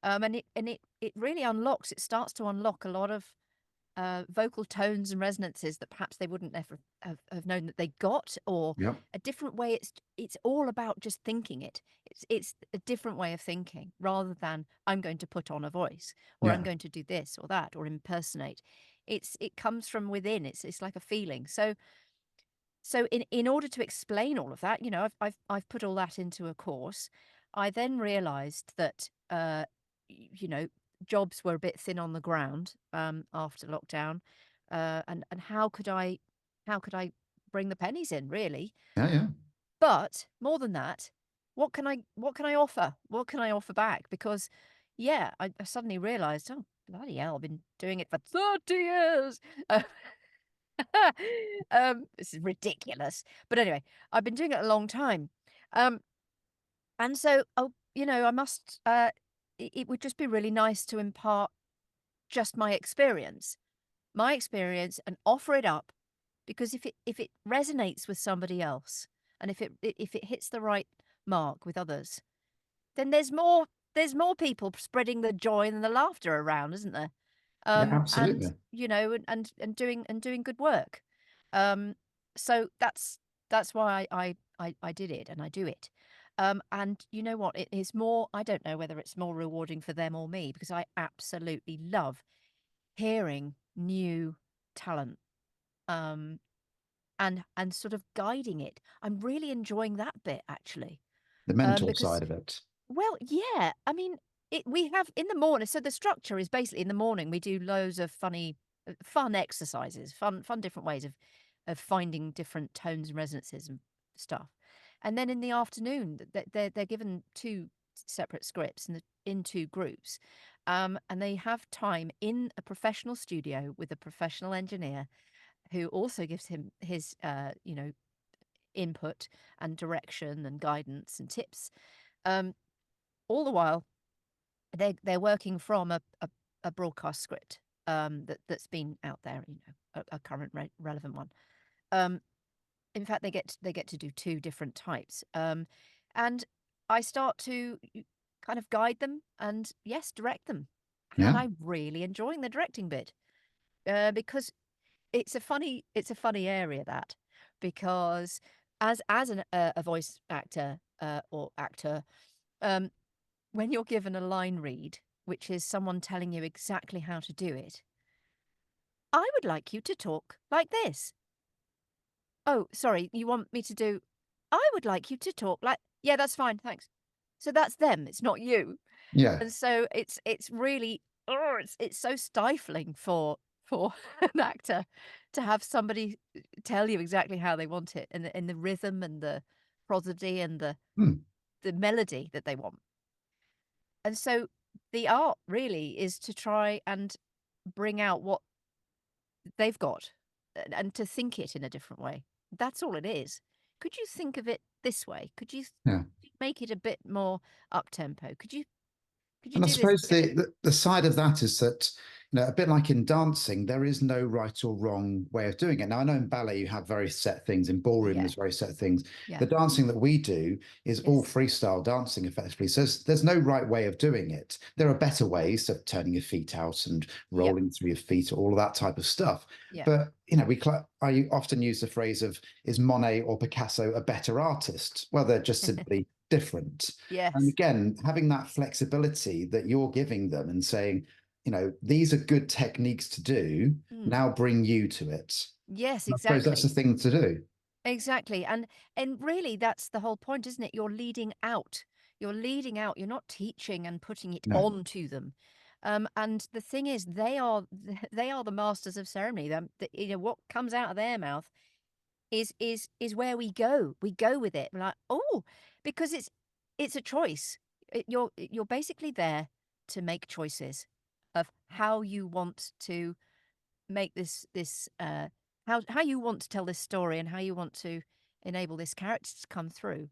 And it really unlocks. It starts to unlock a lot of vocal tones and resonances that perhaps they wouldn't ever have known that they got, or Yep. a different way. It's all about just thinking it. It's a different way of thinking rather than I'm going to put on a voice or I'm Yeah. going to do this or that or impersonate. It comes from within. It's like a feeling. So in order to explain all of that, you know, I've put all that into a course. I then realized that you know, jobs were a bit thin on the ground after lockdown, and how could I bring the pennies in really? Yeah. Yeah. But more than that, what can I offer? What can I offer back? Because yeah, I suddenly realized, oh bloody hell, I've been doing it for 30 years. This is ridiculous. But anyway, I've been doing it a long time. Um, and so, oh, you know, it would just be really nice to impart just my experience and offer it up because if it resonates with somebody else and if it hits the right mark with others, then there's more people spreading the joy and the laughter around, isn't there? Yeah. And Absolutely. you know, and doing good work. Um, so That's why I did it and I do it. And you know what? It is more, I don't know whether it's more rewarding for them or me because I absolutely love hearing new talent um, and sort of guiding it. I'm really enjoying that bit actually. The mentor Because, side of it. well, yeah, I mean, we have in the morning. So the structure is basically in the morning we do loads of fun exercises, fun different ways of finding different tones and resonances and stuff. And then in the afternoon, they're given two separate scripts in two groups, and they have time in a professional studio with a professional engineer who also gives him his input and direction and guidance and tips. Um, all the while they're working from a broadcast script that's been out there, a current relevant one. Um, in fact, they get to do two different types, and I start to kind of guide them and yes, direct them, and Yeah. I'm really enjoying the directing bit because it's a funny area that because a voice actor or actor um, when you're given a line read, which is someone telling you exactly how to do it, I would like you to talk like this. Oh, sorry, you want me to do? I would like you to talk like, yeah, that's fine, thanks. So that's them, it's not you. Yeah. And so it's really, oh, it's so stifling for an actor to have somebody tell you exactly how they want it in the rhythm and the prosody and Hmm. the melody that they want. And so the art really is to try and bring out what they've got and to think it in a different way. That's all it is. Could you think of it this way? Could you Yeah. make it a bit more up tempo? Could you And I do this? suppose the side of that is that, a bit like in dancing, there is no right or wrong way of doing it. Now, I know in ballet you have very set things, in ballroom Yeah, there's very set things. yeah, The dancing that we do is all yes, freestyle dancing, effectively. So there's no right way of doing it. There are better ways of turning your feet out and yeah, rolling through your feet, all of that type of stuff. yeah, But I often use the phrase of, is Monet or Picasso a better artist? Well, they're just simply different. And yes, again, having that flexibility that you're giving them and saying, these are good techniques to do, mm, now bring you to it. yes, And I suppose that's the exactly. thing to do. Exactly. And really that's the whole point, isn't it? You're leading out. You're leading out. You're not teaching and putting it No, on to them. And the thing is, they are they are the masters of ceremony. What comes out of their mouth is where we go. We go with it. We're like, oh, because it's a choice. You're basically there to make choices of how you want to make this how you want to tell this story and how you want to enable this character to come through.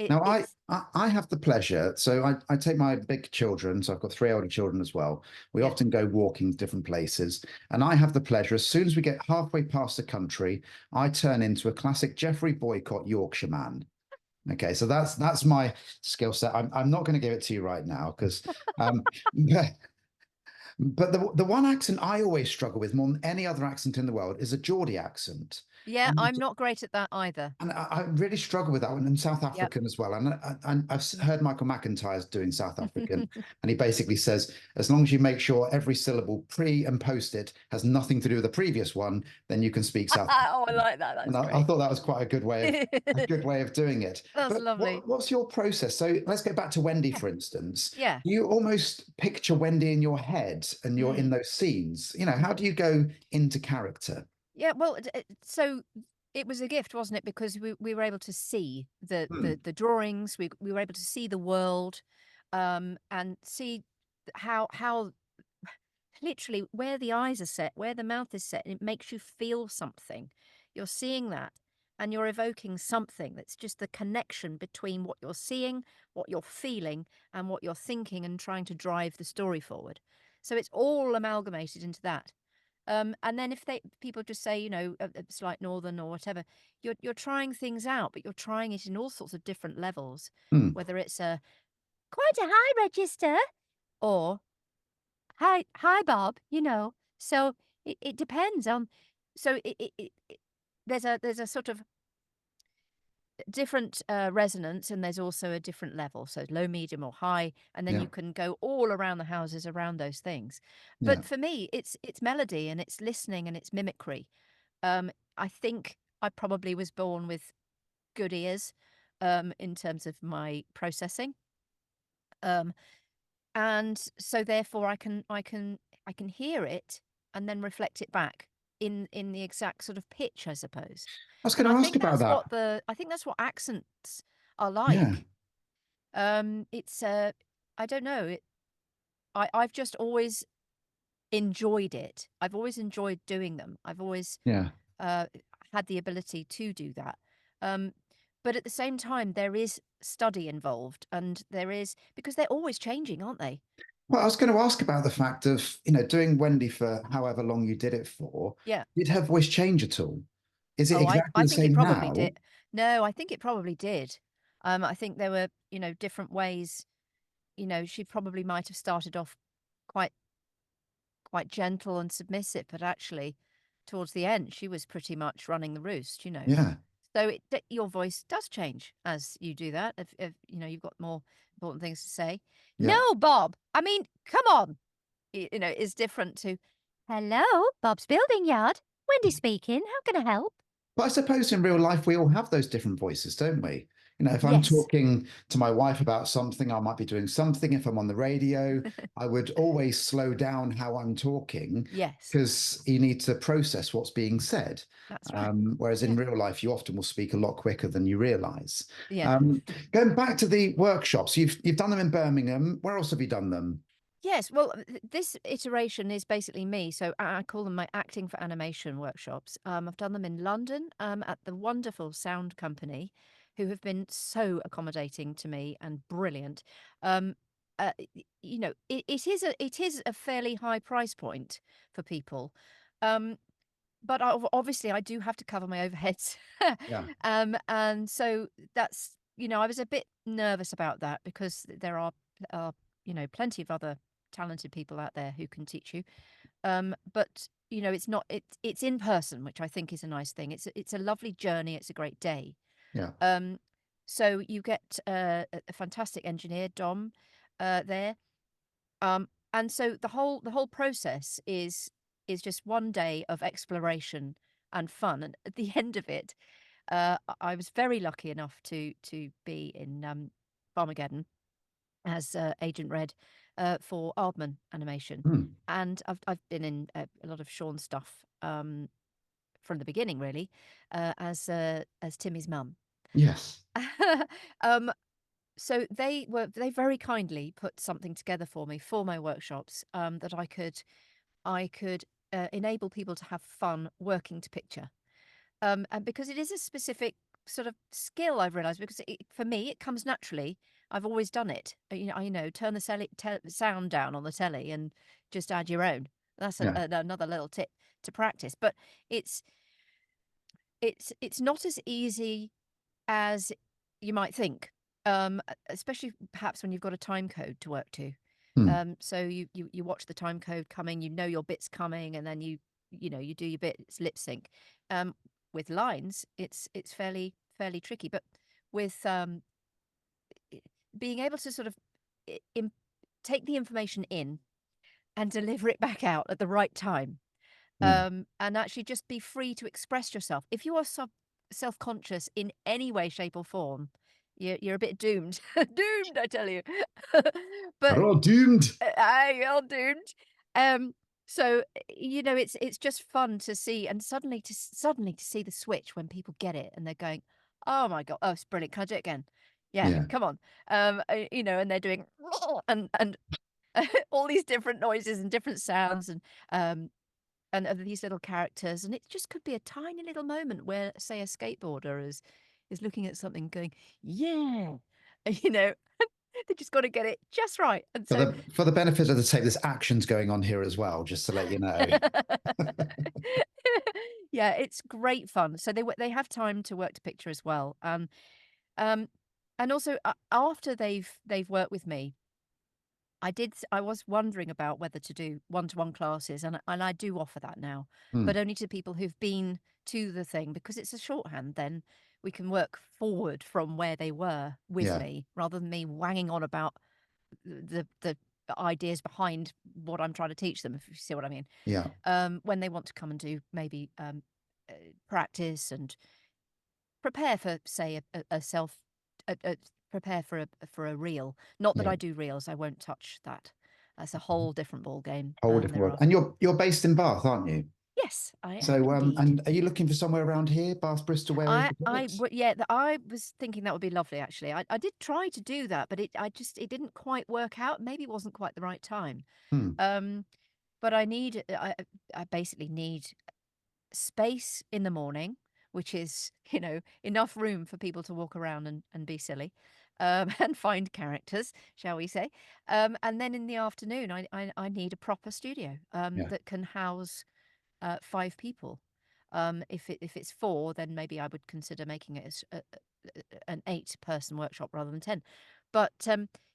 now It's I have the pleasure. So I take my big children. So I've got three older children as well. We yeah. often go walking to different places, and I have the pleasure. As soon as we get halfway past the country, I turn into a classic Geoffrey Boycott Yorkshireman. Okay, so that's my skill set. I'm not going to give it to you right now because but the one accent I always struggle with more than any other accent in the world is a Geordie accent. Yeah, And I'm not great at that either. I really struggle with that one, and South Yep. African as well. And I've heard Michael McIntyre's doing South African, and he basically says, as long as you make sure every syllable pre and post it has nothing to do with the previous one, then you can speak South Oh, I African. like that. And That's I great. thought that was quite a good way of doing it. That's But lovely. what's your process? So let's get back to Wendy, Yeah. for instance. Yeah. You almost picture Wendy in your head, and you're in Mm. those scenes. How do you go into character? Yeah, well, so it was a gift, wasn't it? Because we were able to see Hmm. the drawings, we were able to see the world, and see how literally where the eyes are set, where the mouth is set, and it makes you feel something. You're seeing that and you're evoking something that's just the connection between what you're seeing, what you're feeling, and what you're thinking and trying to drive the story forward. So it's all amalgamated into that. And then if people just say, a slight northern or whatever, you're trying things out, but you're trying it in all sorts of different levels, Hmm. whether it's a Quite a high register. or Hi, Bob. So it depends on. so there's a sort of different resonance, and there's also a different level, so low, medium, or high, and then Yeah. you can go all around the houses around those things. Yeah. But for me, it's melody and it's listening and it's mimicry. I think I probably was born with good ears in terms of my processing. Um, and so therefore I can hear it and then reflect it back in the exact sort of pitch, I suppose. I was And going to ask about that. I think that's what accents are Yeah. like. It's I don't know. I've just always enjoyed it. I've always enjoyed doing them. I've always Yeah. uh, had the ability to do that. Um, but at the same time, there is study involved, and there is because they're always changing, aren't they? Well, I was going to ask about the fact of, doing Wendy for however long you did it for. Yeah. Did her voice change at all? Is it Oh, I exactly I the think it same probably now? did. No, I think it probably did. I think there were, different ways. She probably might have started off quite quite gentle and submissive, but actually, towards the end, she was pretty much running the roost. Yeah. So your voice does change as you do that. If you've got more important things to say. Yeah. No, Bob. I mean, come on. Is different to Hello, Bob's Building Yard. Wendy speaking. How can I help? But I suppose in real life, we all have those different voices, don't we? If I'm yes. talking to my wife about something, I might be doing something. If I'm on the radio, I would always slow down how I'm talking Yes, because you need to process what's being said. that's right. Whereas in Yeah. real life, you often will speak a lot quicker than you realize. Yeah. Going back to the workshops, you've done them in Birmingham. Where else have you done them? Yes, well, this iteration is basically me. So I call them my acting for animation workshops. I've done them in London at the wonderful Sound Company, who have been so accommodating to me and brilliant. Um, it is a fairly high price point for people, but obviously I do have to cover my overheads. Yeah. And so that's I was a bit nervous about that because there are plenty of other talented people out there who can teach you. But it's not it's in person, which I think is a nice thing. It's a lovely journey. It's a great day. Yeah. So you get a fantastic engineer, Dom, there. And so the whole process is just one day of exploration and fun. And at the end of it, I was very lucky enough to be in Farmageddon as Agent Red for Aardman Animation, Hmm. and I've been in a lot of Sean's stuff from the beginning, really, as Timmy's mum. Yes. um, so they very kindly put something together for me for my workshops that I could enable people to have fun working to picture. And because it is a specific sort of skill, I've realized, because for me it comes naturally. I've always done it. Turn the sound down on the telly and just add your own. That's Yeah. another little tip to practice. But it's not as easy as you might think, especially perhaps when you've got a time code to work to. Hmm. So you watch the time code coming, your bit's coming, and then you do your bit. It's lip sync. With lines, it's fairly tricky, but with being able to sort of take the information in and deliver it back out at the right time, Yeah. and actually just be free to express yourself. If you are self-conscious in any way, shape, or form, you're a bit doomed. Doomed, I tell you. But We're all doomed. you're doomed. So it's just fun to see, and suddenly to see the switch when people get it and they're going, "Oh my God, oh, it's brilliant! Can I do it again? Yeah, Yeah. come on." And they're doing and all these different noises and different sounds and of these little characters, and it just could be a tiny little moment where, say, a skateboarder is looking at something, going, "Yeah," they just got to get it just right, and For so. the benefit of the tape, there's actions going on here as well, just to let you know. Yeah, it's great fun. So they have time to work to picture as well. Um, and also after they've worked with me, I was wondering about whether to do one-to-one classes, and I do offer that now, Hmm. but only to people who've been to the thing because it's a shorthand then we can work forward from where they were with Yeah. me, rather than me wanging on about the ideas behind what I'm trying to teach them, if you see what I mean. Yeah. When they want to come and do maybe practice and prepare for, say, prepare for a reel. Not that Yeah. I do reels, I won't touch that. That's a whole different ball game. Whole different world. And you're based in Bath, aren't you? Yes, I am So, indeed. and are you looking for somewhere around here, Bath, Bristol, where is the Yeah, I was thinking that would be lovely. Actually, I did try to do that, but it didn't quite work out. Maybe it wasn't quite the right time. Hmm. But I basically need space in the morning, which is, enough room for people to walk around and be silly, and find characters, shall we say. And then in the afternoon, I need a proper studio Yeah. that can house 5 people. If it's 4, then maybe I would consider making it as an 8-person workshop rather than 10. But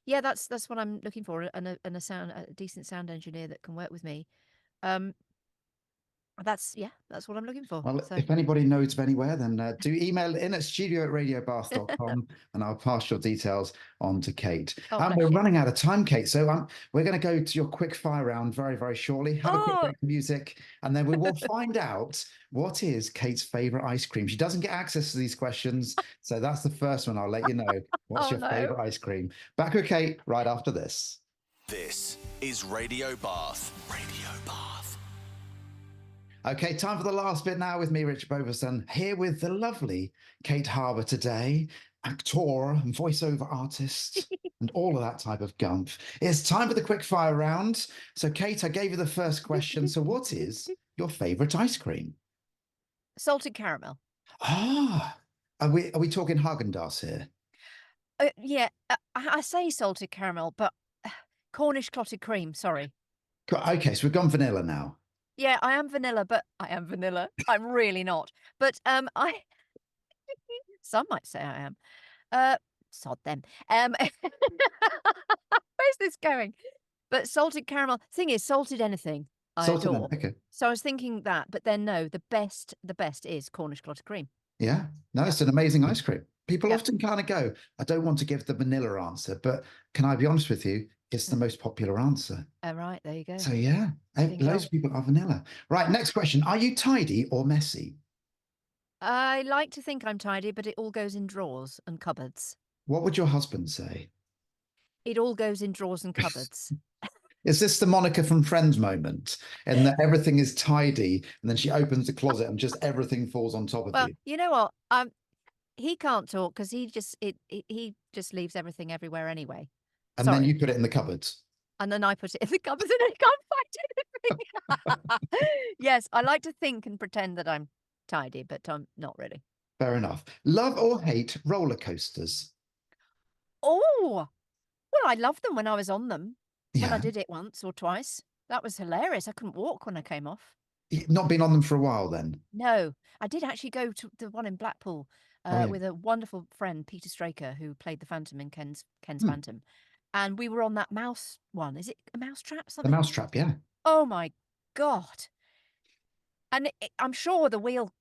yeah, that's what I'm looking for, and a decent sound engineer that can work with me. That's what I'm looking for. Well, So if anybody knows of anywhere, then do email in at studio@radiobath.com and I'll pass your details on to Kate. Oh, We're bless you. running out of time, Kate. So we're going to go to your quick fire round very, very shortly. Have a quick Oh, break of music, and then we will find out what is Kate's favorite ice cream. She doesn't get access to these questions. So that's the first one. I'll let you know. What's oh your no. favorite ice cream? Back with Kate right after this. This is Radio Bath. Radio Bath. Okay, time for the last bit now with me, Richard Beauvoisin, here with the lovely Kate Harbour today, actor and voiceover artist, and all of that type of gumph. It's time for the quick fire round. So, Kate, I gave you the first question. So, what is your favourite ice cream? Salted caramel. Ah, are we talking Haagen-Dazs here? Yeah, I say salted caramel, but Cornish clotted cream. Sorry. Okay, so we've gone vanilla now. Yeah, I am vanilla, but I am vanilla. I'm really not. But I some might say I am. Sod them. Where's this going? But salted caramel. Thing is, salted anything I Salted adore. okay. So I was thinking that, but then no, the best is Cornish clotted cream. Yeah, no, Yeah. it's an amazing ice cream. People Yeah. often kind of go, I don't want to give the vanilla answer, but can I be honest with you? It's the most popular answer. Right, there you go. So yeah, Ding loads dong. of people are vanilla. Right, next question. Are you tidy or messy? I like to think I'm tidy, but it all goes in drawers and cupboards. What would your husband say? It all goes in drawers and cupboards. Is this the Monica from Friends moment? And that everything is tidy, and then she opens the closet and just everything falls on top of Well, you. you know what? He can't talk because he just leaves everything everywhere anyway. And then you put it in the cupboards. And then I put it in the cupboard and I can't find anything. Yes, I like to think and pretend that I'm tidy, but I'm not really. Fair enough. Love or hate roller coasters? Oh, well, I loved them when I was on them. When I Yeah. did it once or twice. That was hilarious. I couldn't walk when I came off. Not been on them for a while then? No, I did actually go to the one in Blackpool yeah. with a wonderful friend, Peter Straker, who played the Phantom in Ken's Hmm. Phantom. And we were on that mouse one. Is it a mousetrap? The Something? mousetrap, yeah. Oh my God. And I'm sure the wheel,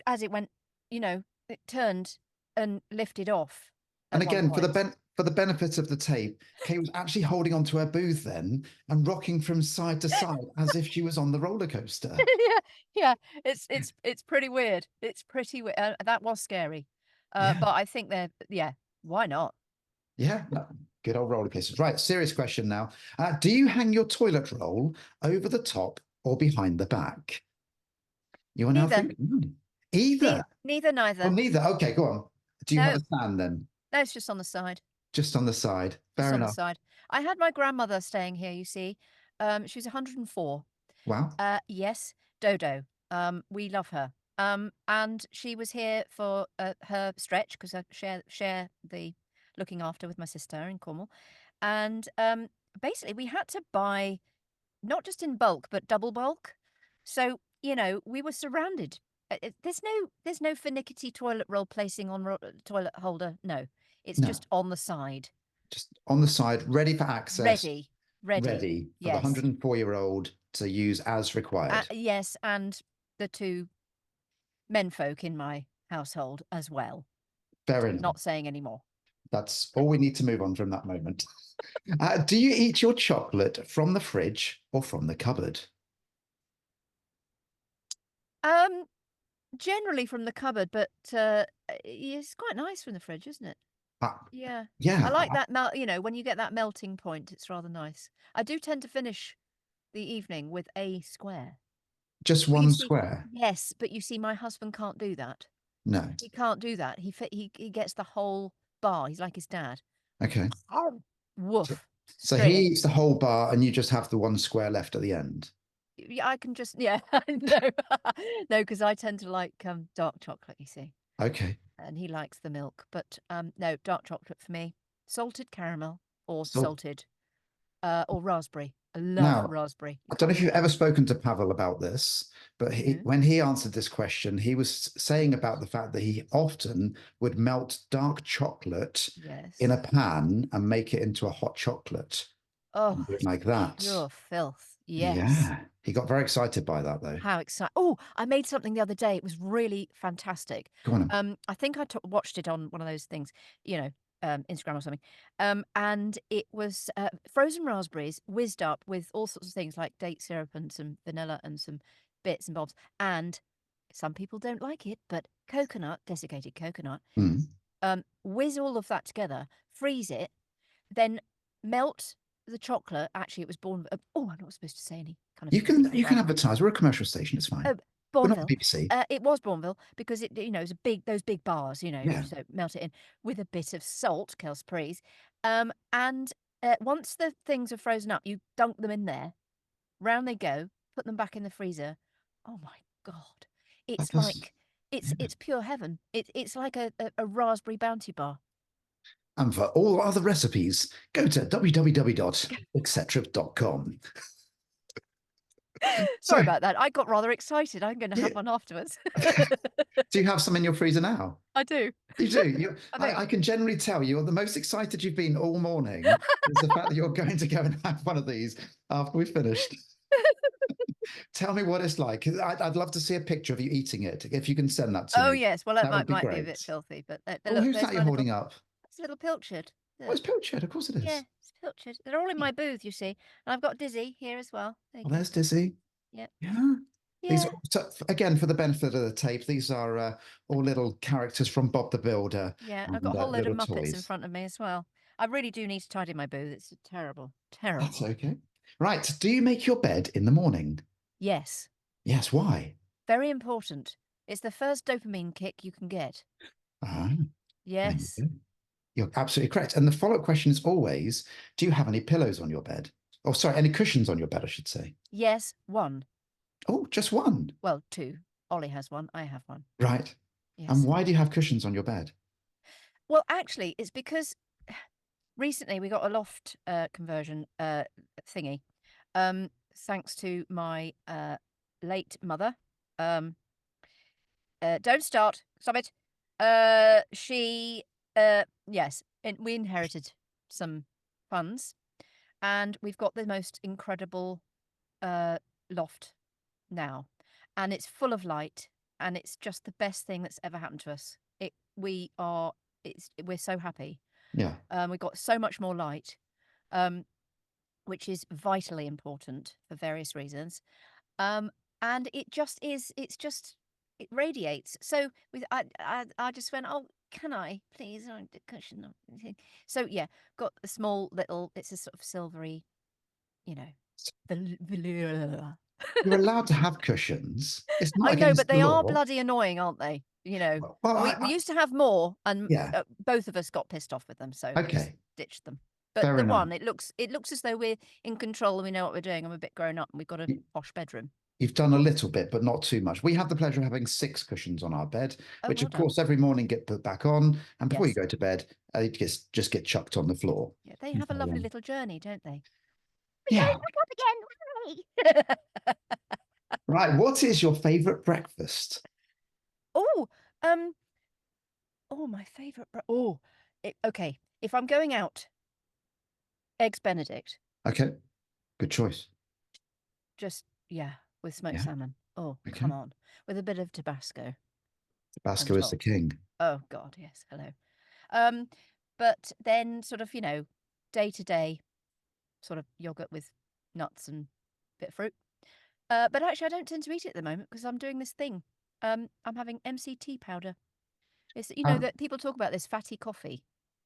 as it went, it turned and lifted off. And at one again, point. for the benefit of the tape, Kate was actually holding onto her booth then and rocking from side to side as if she was on the roller coaster. Yeah, it's pretty weird. It's pretty weird. That was scary. Yeah. But I think why not? Yeah, no, good old roller coasters. Right, serious question now. Do you hang your toilet roll over the top or behind the back? You are now Neither. thinking, either. Neither. Well, neither. Okay, go on. Do you No. have a stand then? No, it's just on the side. Just on the side. Fair Just on the enough. side. I had my grandmother staying here, you see. She was 104. Wow. Yes, Dodo. We love her. And she was here for her stretch because I share the looking after with my sister in Cornwall. And basically we had to buy not just in bulk, but double bulk. So, we were surrounded. There's no finicky toilet roll placing on toilet holder. No, it's No. just on the side. Just on the side, ready for access. Ready For yes. the 104-year-old to use as required. Yes, and the 2 menfolk in my household as well. Fair enough. Not saying any more. That's all we need to move on from that moment. Do you eat your chocolate from the fridge or from the cupboard? Generally from the cupboard, but it's quite nice from the fridge, isn't it? Yeah. Yeah. I like that when you get that melting point, it's rather nice. I do tend to finish the evening with a square. Just But you one see- square? Yes, but you see, my husband can't do that. No. He can't do that. He gets the whole bar. He's like his dad. Okay. Woof. So Straight he in. eats the whole bar and you just have the one square left at the end. Yeah, I can just no, no, because I tend to like dark chocolate. You see, Okay. and he likes the milk. But no, dark chocolate for me. Salted caramel or So- salted, or raspberry. I love Now, raspberry. I don't know if you've ever spoken to Pavel about this, but No. when he answered this question, he was saying about the fact that he often would melt dark chocolate Yes. in a pan and make it into a hot chocolate. Oh, Do it like that. pure filth. Yes. Yeah. He got very excited by that, though. How exciting! Oh, I made something the other day. It was really fantastic. Go on. Then. I think I watched it on one of those things, Instagram or something. And it was frozen raspberries whizzed up with all sorts of things like date syrup and some vanilla and some bits and bobs. And some people don't like it, but coconut, desiccated coconut. Whiz all of that together, freeze it, then melt the chocolate. Actually, it was born. I'm not supposed to say any kind of. You can advertise. We're a commercial station. It's fine. Oh, We're not Bourneville. the BBC. It was Bourneville because it was those big bars, Yeah. so melt it in with a bit of salt, quelle surprise. And once the things are frozen up, you dunk them in there. Round they go. Put them back in the freezer. Oh my God! It's like it's pure heaven. It's like a raspberry bounty bar. And for all other recipes, go to www.etc.com. Sorry about that. I got rather excited. I'm going to have one afterwards. Do you have some in your freezer now? I do. You do. I can generally tell you're the most excited you've been all morning. Is the fact that you're going to go and have one of these after we've finished. Tell me what it's like. I'd love to see a picture of you eating it. If you can send that to me. Oh yes. Well, that might be a great. bit filthy, but Who's that you're holding up? It's a little pilchard. Oh, it's pilchard. Of course it is. Yeah, it's pilchard. They're all in my booth, you see. And I've got Dizzy here as well. There's Dizzy. Yep. Yeah. Yeah. Again, for the benefit of the tape, these are all little characters from Bob the Builder. Yeah, I've got a whole load of little Muppets in toys. front of me as well. I really do need to tidy my booth. It's terrible. Terrible. That's okay. Right. Do you make your bed in the morning? Yes. Yes. Why? Very important. It's the first dopamine kick you can get. Yes. You're absolutely correct. And the follow-up question is always, do you have any pillows on your bed? Oh, sorry, any cushions on your bed, I should say. Yes, one. Oh, just one? Well, two. Ollie has one. I have one. Right. Yes. And why do you have cushions on your bed? Well, actually, it's because recently we got a loft conversion thingy, thanks to my late mother. Don't start. Stop it. We inherited some funds, and we've got the most incredible loft now, and it's full of light, and it's just the best thing that's ever happened to us. We're so happy. Yeah. We've got so much more light, which is vitally important for various reasons. And it just is. It radiates. So I just went, oh, can I please? Cushion. So yeah, got a small little. It's a sort of silvery, velour. You're allowed to have cushions. It's not I know, against but the they are law. bloody annoying, aren't they? Well, we used to have more, and Yeah. both of us got pissed off with them, so we just Okay. ditched them. But Fair the enough. one, it looks as though we're in control and we know what we're doing, and we're a bit grown up, and we've got a posh bedroom. You've done a little bit, but not too much. We have the pleasure of having 6 cushions on our bed, which well of done. course every morning get put back on, and before you Yes. go to bed, it just get chucked on the floor. Yeah, they have a lovely little journey, don't they? Yeah. Back up again. Right. What is your favourite breakfast? My favourite. Okay. If I'm going out, eggs Benedict. Okay. Good choice. Just with smoked Yeah. salmon. Oh, Okay. come on, with a bit of Tabasco. Tabasco is the told. king. Oh God, yes. Hello. But then sort of, day to day sort of yogurt with nuts and bit of fruit. But actually, I don't tend to eat it at the moment because I'm doing this thing. I'm having MCT powder. It's Oh, that people talk about this fatty coffee.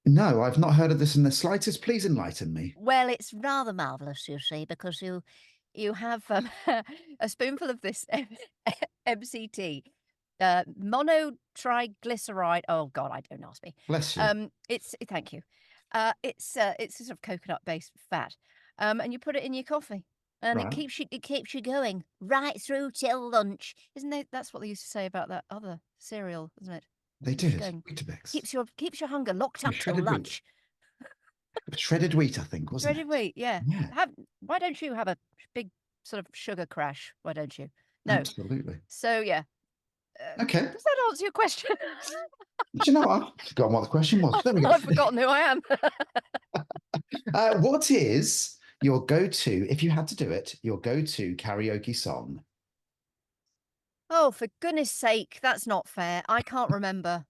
no, I've not heard of this in the slightest. Please enlighten me. Well, it's rather marvelous, you see, because you have a spoonful of this MCT, monotriglyceride. Oh God, I don't ask me. Bless you. It's thank you. It's a sort of coconut-based fat, and you put it in your coffee, and Right. it keeps you going right through till lunch. Isn't it? That's what they used to say about that other cereal, isn't it? They Keeps you did. going. Weetabix. Keeps your hunger locked Yeah, up till shredded wheat. lunch. Shredded wheat, I think, wasn't Shredded it? wheat, yeah. Yeah, Why don't you have a big sort of sugar crash? Why don't you? No. absolutely. So yeah. Okay. Does that answer your question? Do you know what? I've forgotten what the question was. There we go. I've forgotten who I am. What is your go-to, if you had to do it, your go-to karaoke song? Oh, for goodness sake, that's not fair. I can't remember.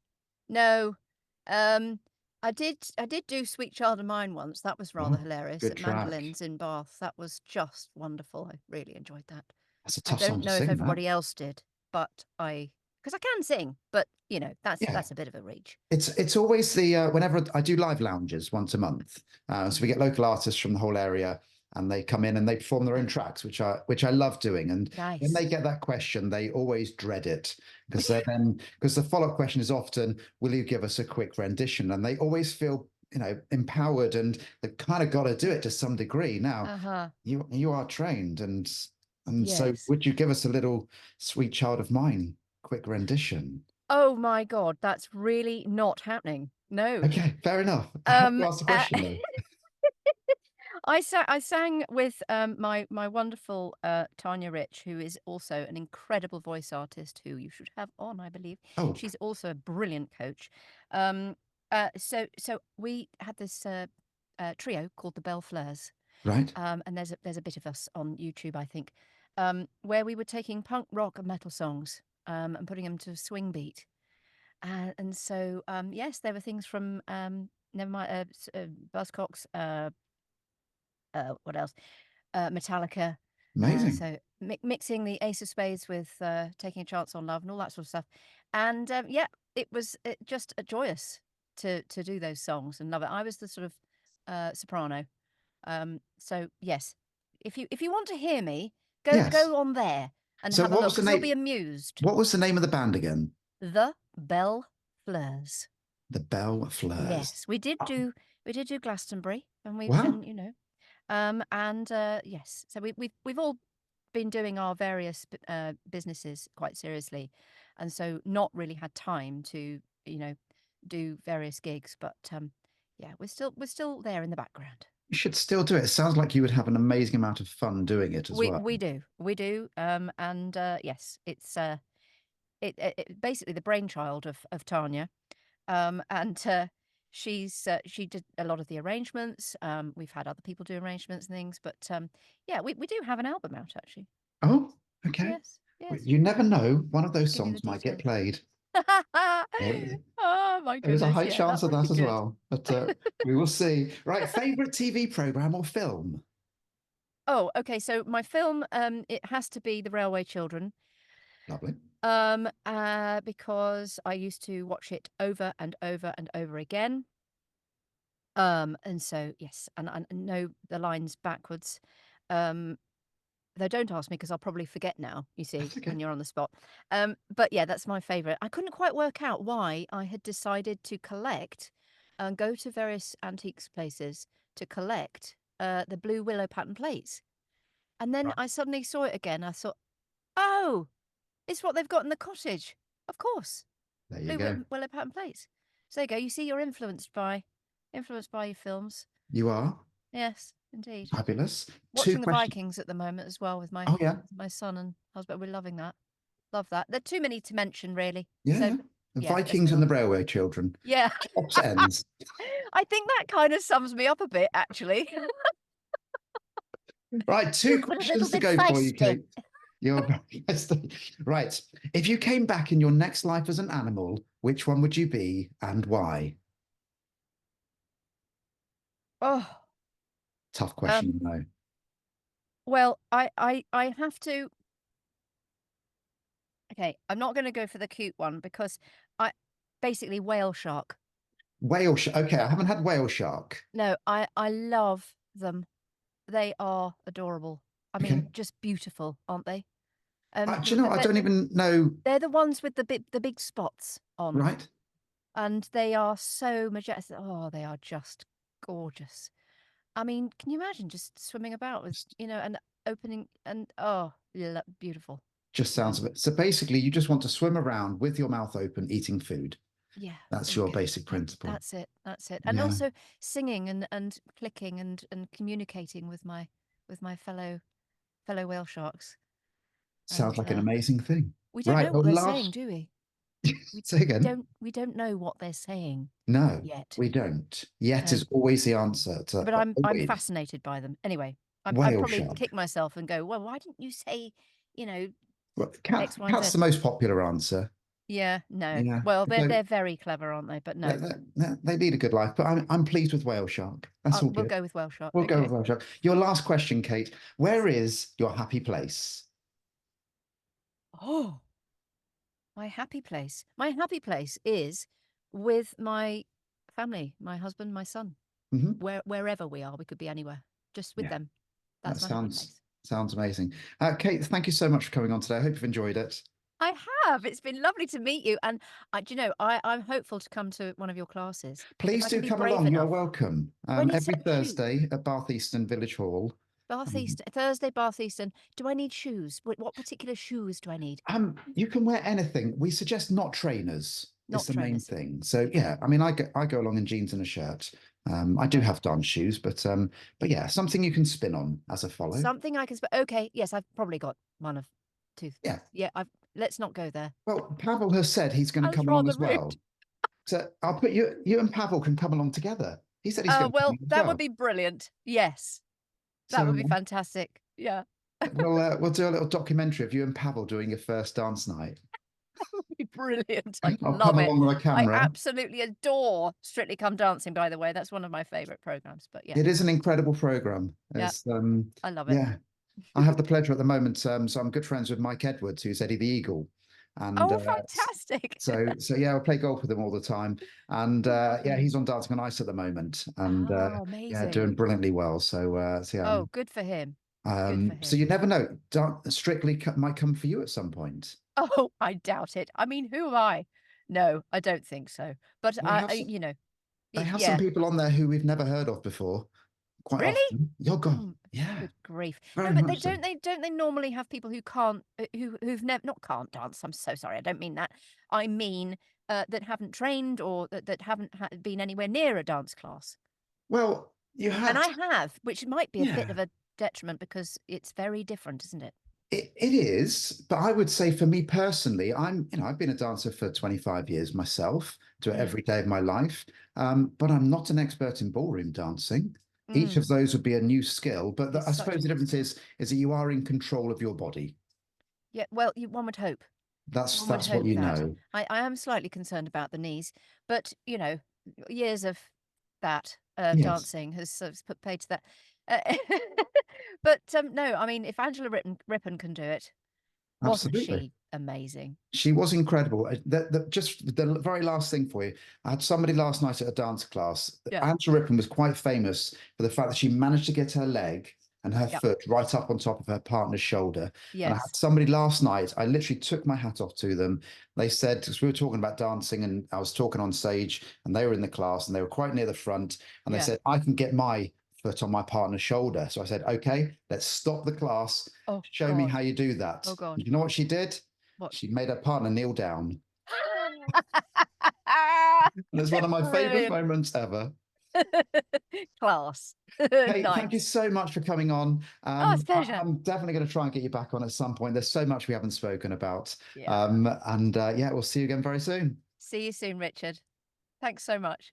No. I did do Sweet Child of Mine once. That was rather Oh, hilarious good at track. Mandolins in Bath. That was just wonderful. I really enjoyed that. That's a I tough song don't to know if sing, that. everybody else did, but because I can sing, but that's Yeah. that's a bit of a reach. It's always the whenever I do live lounges once a month, so we get local artists from the whole area, and they come in and they perform their own tracks, which I love doing. And when Nice. they get that question, they always dread it because the follow-up question is often, "Will you give us a quick rendition?" And they always feel empowered, and they've kind of got to do it to some degree. Now Uh-huh. you are trained, and so Yes. would you give us a little "Sweet Child of Mine" quick rendition? Oh my God, that's really not happening. No. Okay, fair enough. I have to ask the Uh, question though. I sang with my wonderful Tanya Rich, who is also an incredible voice artist who you should have on, I believe. Oh, She's also a brilliant coach. So we had this trio called the Belle Fleurs, right. and there's a bit of us on YouTube, I think, where we were taking punk rock and metal songs and putting them to a swing beat. And so yes, there were things from never mind Buzzcocks. What else? Metallica. Amazing. So mixing the Ace of Spades with Taking a Chance on Love and all that sort of stuff. And yeah, it was just joyous to do those songs and love it. I was the sort of soprano. So yes, if you want to hear me, Yes. go on there and So have a what look was the 'cause you'll name? be amused. What was the name of the band again? The Belle Fleurs. The Belle Fleurs. Yes, we did do Glastonbury, and Wow. yes, so we've all been doing our various businesses quite seriously, and so not really had time to do various gigs, but yeah, we're still there in the background. You should still do it. It sounds like you would have an amazing amount of fun doing it as well. We do, and yes, it's it basically the brainchild of Tanya. And she did a lot of the arrangements. We've had other people do arrangements and things, but yeah, we do have an album out actually. Oh, okay. Yes. You never know. One of those Give you the songs might get details. played. Oh my There's goodness! a high Yeah, chance of would be that as good. well, but we will see. Right, favorite TV program or film? Oh, okay. So my film, it has to be The Railway Children. Lovely. Because I used to watch it over and over and over again. And so yes, and I know the lines backwards. Though don't ask me because I'll probably forget now, you see, That's okay. when you're on the spot. But yeah, that's my favorite. I couldn't quite work out why I had decided to collect and go to various antiques places to collect the blue willow pattern plates. And then Right. I suddenly saw it again. I thought, oh, it's what they've got in the cottage. Of course. There you Blue go. willow pattern plates. So there you go. You see, you're influenced by your films. You are Yes, indeed. fabulous. Watching Two the questions. Vikings at the moment as well with Oh yeah, my son and husband. We're loving that. Love that. There are too many to mention, really. yeah. So Yeah. The yeah, let's Vikings go and the on. Railway Children. Yeah. Tops ends. I think that kind of sums me up a bit, actually. Right, two A little questions to bit go for you, feisty. Kate. You're very right. If you came back in your next life as an animal, which one would you be and why? Oh, Tough um, question, no. well, I have to. Okay, I'm not going to go for the cute one because I basically whale shark. Whale shark. Okay, I haven't had whale shark. No, I love them. They are adorable. I Okay. mean, just beautiful, aren't they? Do you know, I don't even know. They're the ones with the big spots on, Right. and they are so majestic. Oh, they are just gorgeous. I mean, can you imagine just swimming about with, and opening and oh, beautiful. Just sounds of it. So basically, you just want to swim around with your mouth open, eating food. Yeah, That's so your good. basic principle. That's it. That's it. And Yeah. also singing and clicking and communicating with my fellow whale sharks. Sounds And like an amazing thing. we don't Right. know Well, what they're saying, do we? Say again. We don't know what they're saying No, yet. we don't. Yet No. is always the answer to But I'm always. fascinated by them. Anyway, I'd Whale probably shark. kick myself and go, well, why didn't you say, Well, X, Y, and cat's Z? the most popular answer. Yeah, no. Yeah. Well, So they're very clever, aren't they? But no, they lead a good life. But I'm pleased with whale shark. That's all we'll good. go with whale shark. We'll go Okay. with whale shark. Your last question, Kate. Where is your happy place? Oh, my happy place. My happy place is with my family, my husband, my son. Hmm. Wherever we are, we could be anywhere, just with Yeah. them. That That's my happy place. sounds amazing. Kate, thank you so much for coming on today. I hope you've enjoyed it. I have. It's been lovely to meet you, and I'm hopeful to come to one of your classes. If Please I do can be come brave along. You're enough. welcome. Do I need Every shoes? Thursday at Bath Eastern Village Hall. Bath East Thursday, Bath Eastern. Do I need shoes? What particular shoes do I need? You can wear anything. We suggest not trainers. Not Is the main trainers. thing. So yeah, I mean, I go along in jeans and a shirt. I do have dance shoes, but yeah, something you can spin on as a follow. Something I can. Okay, yes, I've probably got one of two. Yeah. Yeah. Let's not go there. Well, Pavel has said he's going to That's come along rather as well. rude. So I'll put you and Pavel can come along together. He said he's going to come Well, along as that well. would be brilliant. Yes, that So would be fantastic. Yeah, we'll do a little documentary of you and Pavel doing your first dance night. that would be brilliant. I'd I'll love come it. along with a I camera. absolutely adore Strictly Come Dancing. By the way, that's one of my favourite programs. But yeah, It is an incredible program. Yeah. I love it. Yeah, I have the pleasure at the moment. So I'm good friends with Mike Edwards, who's Eddie the Eagle. And Oh, fantastic! so yeah, I play golf with him all the time. And yeah, he's on Dancing on Ice at the moment, and Oh, yeah, amazing. doing brilliantly well. So yeah, Oh, good for him. Good for so him. you never know. Strictly might come for you at some point. Oh, I doubt it. I mean, who am I? No, I don't think so. But They have some, they have some yeah. people on there who we've never heard of before. Quite Really? often. You're gone. Oh, Yeah. good grief. Very No, but much so. don't they normally have people who can't who've never not can't dance. I'm so sorry. I don't mean that. I mean that haven't trained or that haven't been anywhere near a dance class. Well, you And have. I have, which might be a bit Yeah. of a detriment because it's very different, isn't it? It is, but I would say for me personally, I've been a dancer for 25 years myself, do it every day of my life. But I'm not an expert in ballroom dancing. Each of those would be a new skill, but It's I such a suppose the new difference skill. is that you are in control of your body. Yeah, well, one would hope. That's One would what hope you that. know. I am slightly concerned about the knees, but years of that Yes. dancing has sort of put paid to that. But no, I mean, if Angela Rippon can do it, wasn't Absolutely. she amazing? She was incredible. Just the very last thing for you. I had somebody last night at a dance class. Yeah. Angela Rippon was quite famous for the fact that she managed to get her leg and her Yep. foot right up on top of her partner's shoulder. And I Yes. had somebody last night, I literally took my hat off to them. They said, because we were talking about dancing and I was talking on stage and they were in the class and they were quite near the front. And they Yeah. said, I can get my foot on my partner's shoulder. So I said, okay, let's stop the class. Oh, Show me God. how you do that. Oh, God. You know what she did? What? She made her partner kneel down. And it's one of my favorite Brilliant. moments ever. Class. Kate, Nice. thank you so much for coming on. It's a pleasure. I'm definitely going to try and get you back on at some point. There's so much we haven't spoken about. Yeah. And yeah, we'll see you again very soon. See you soon, Richard. Thanks so much.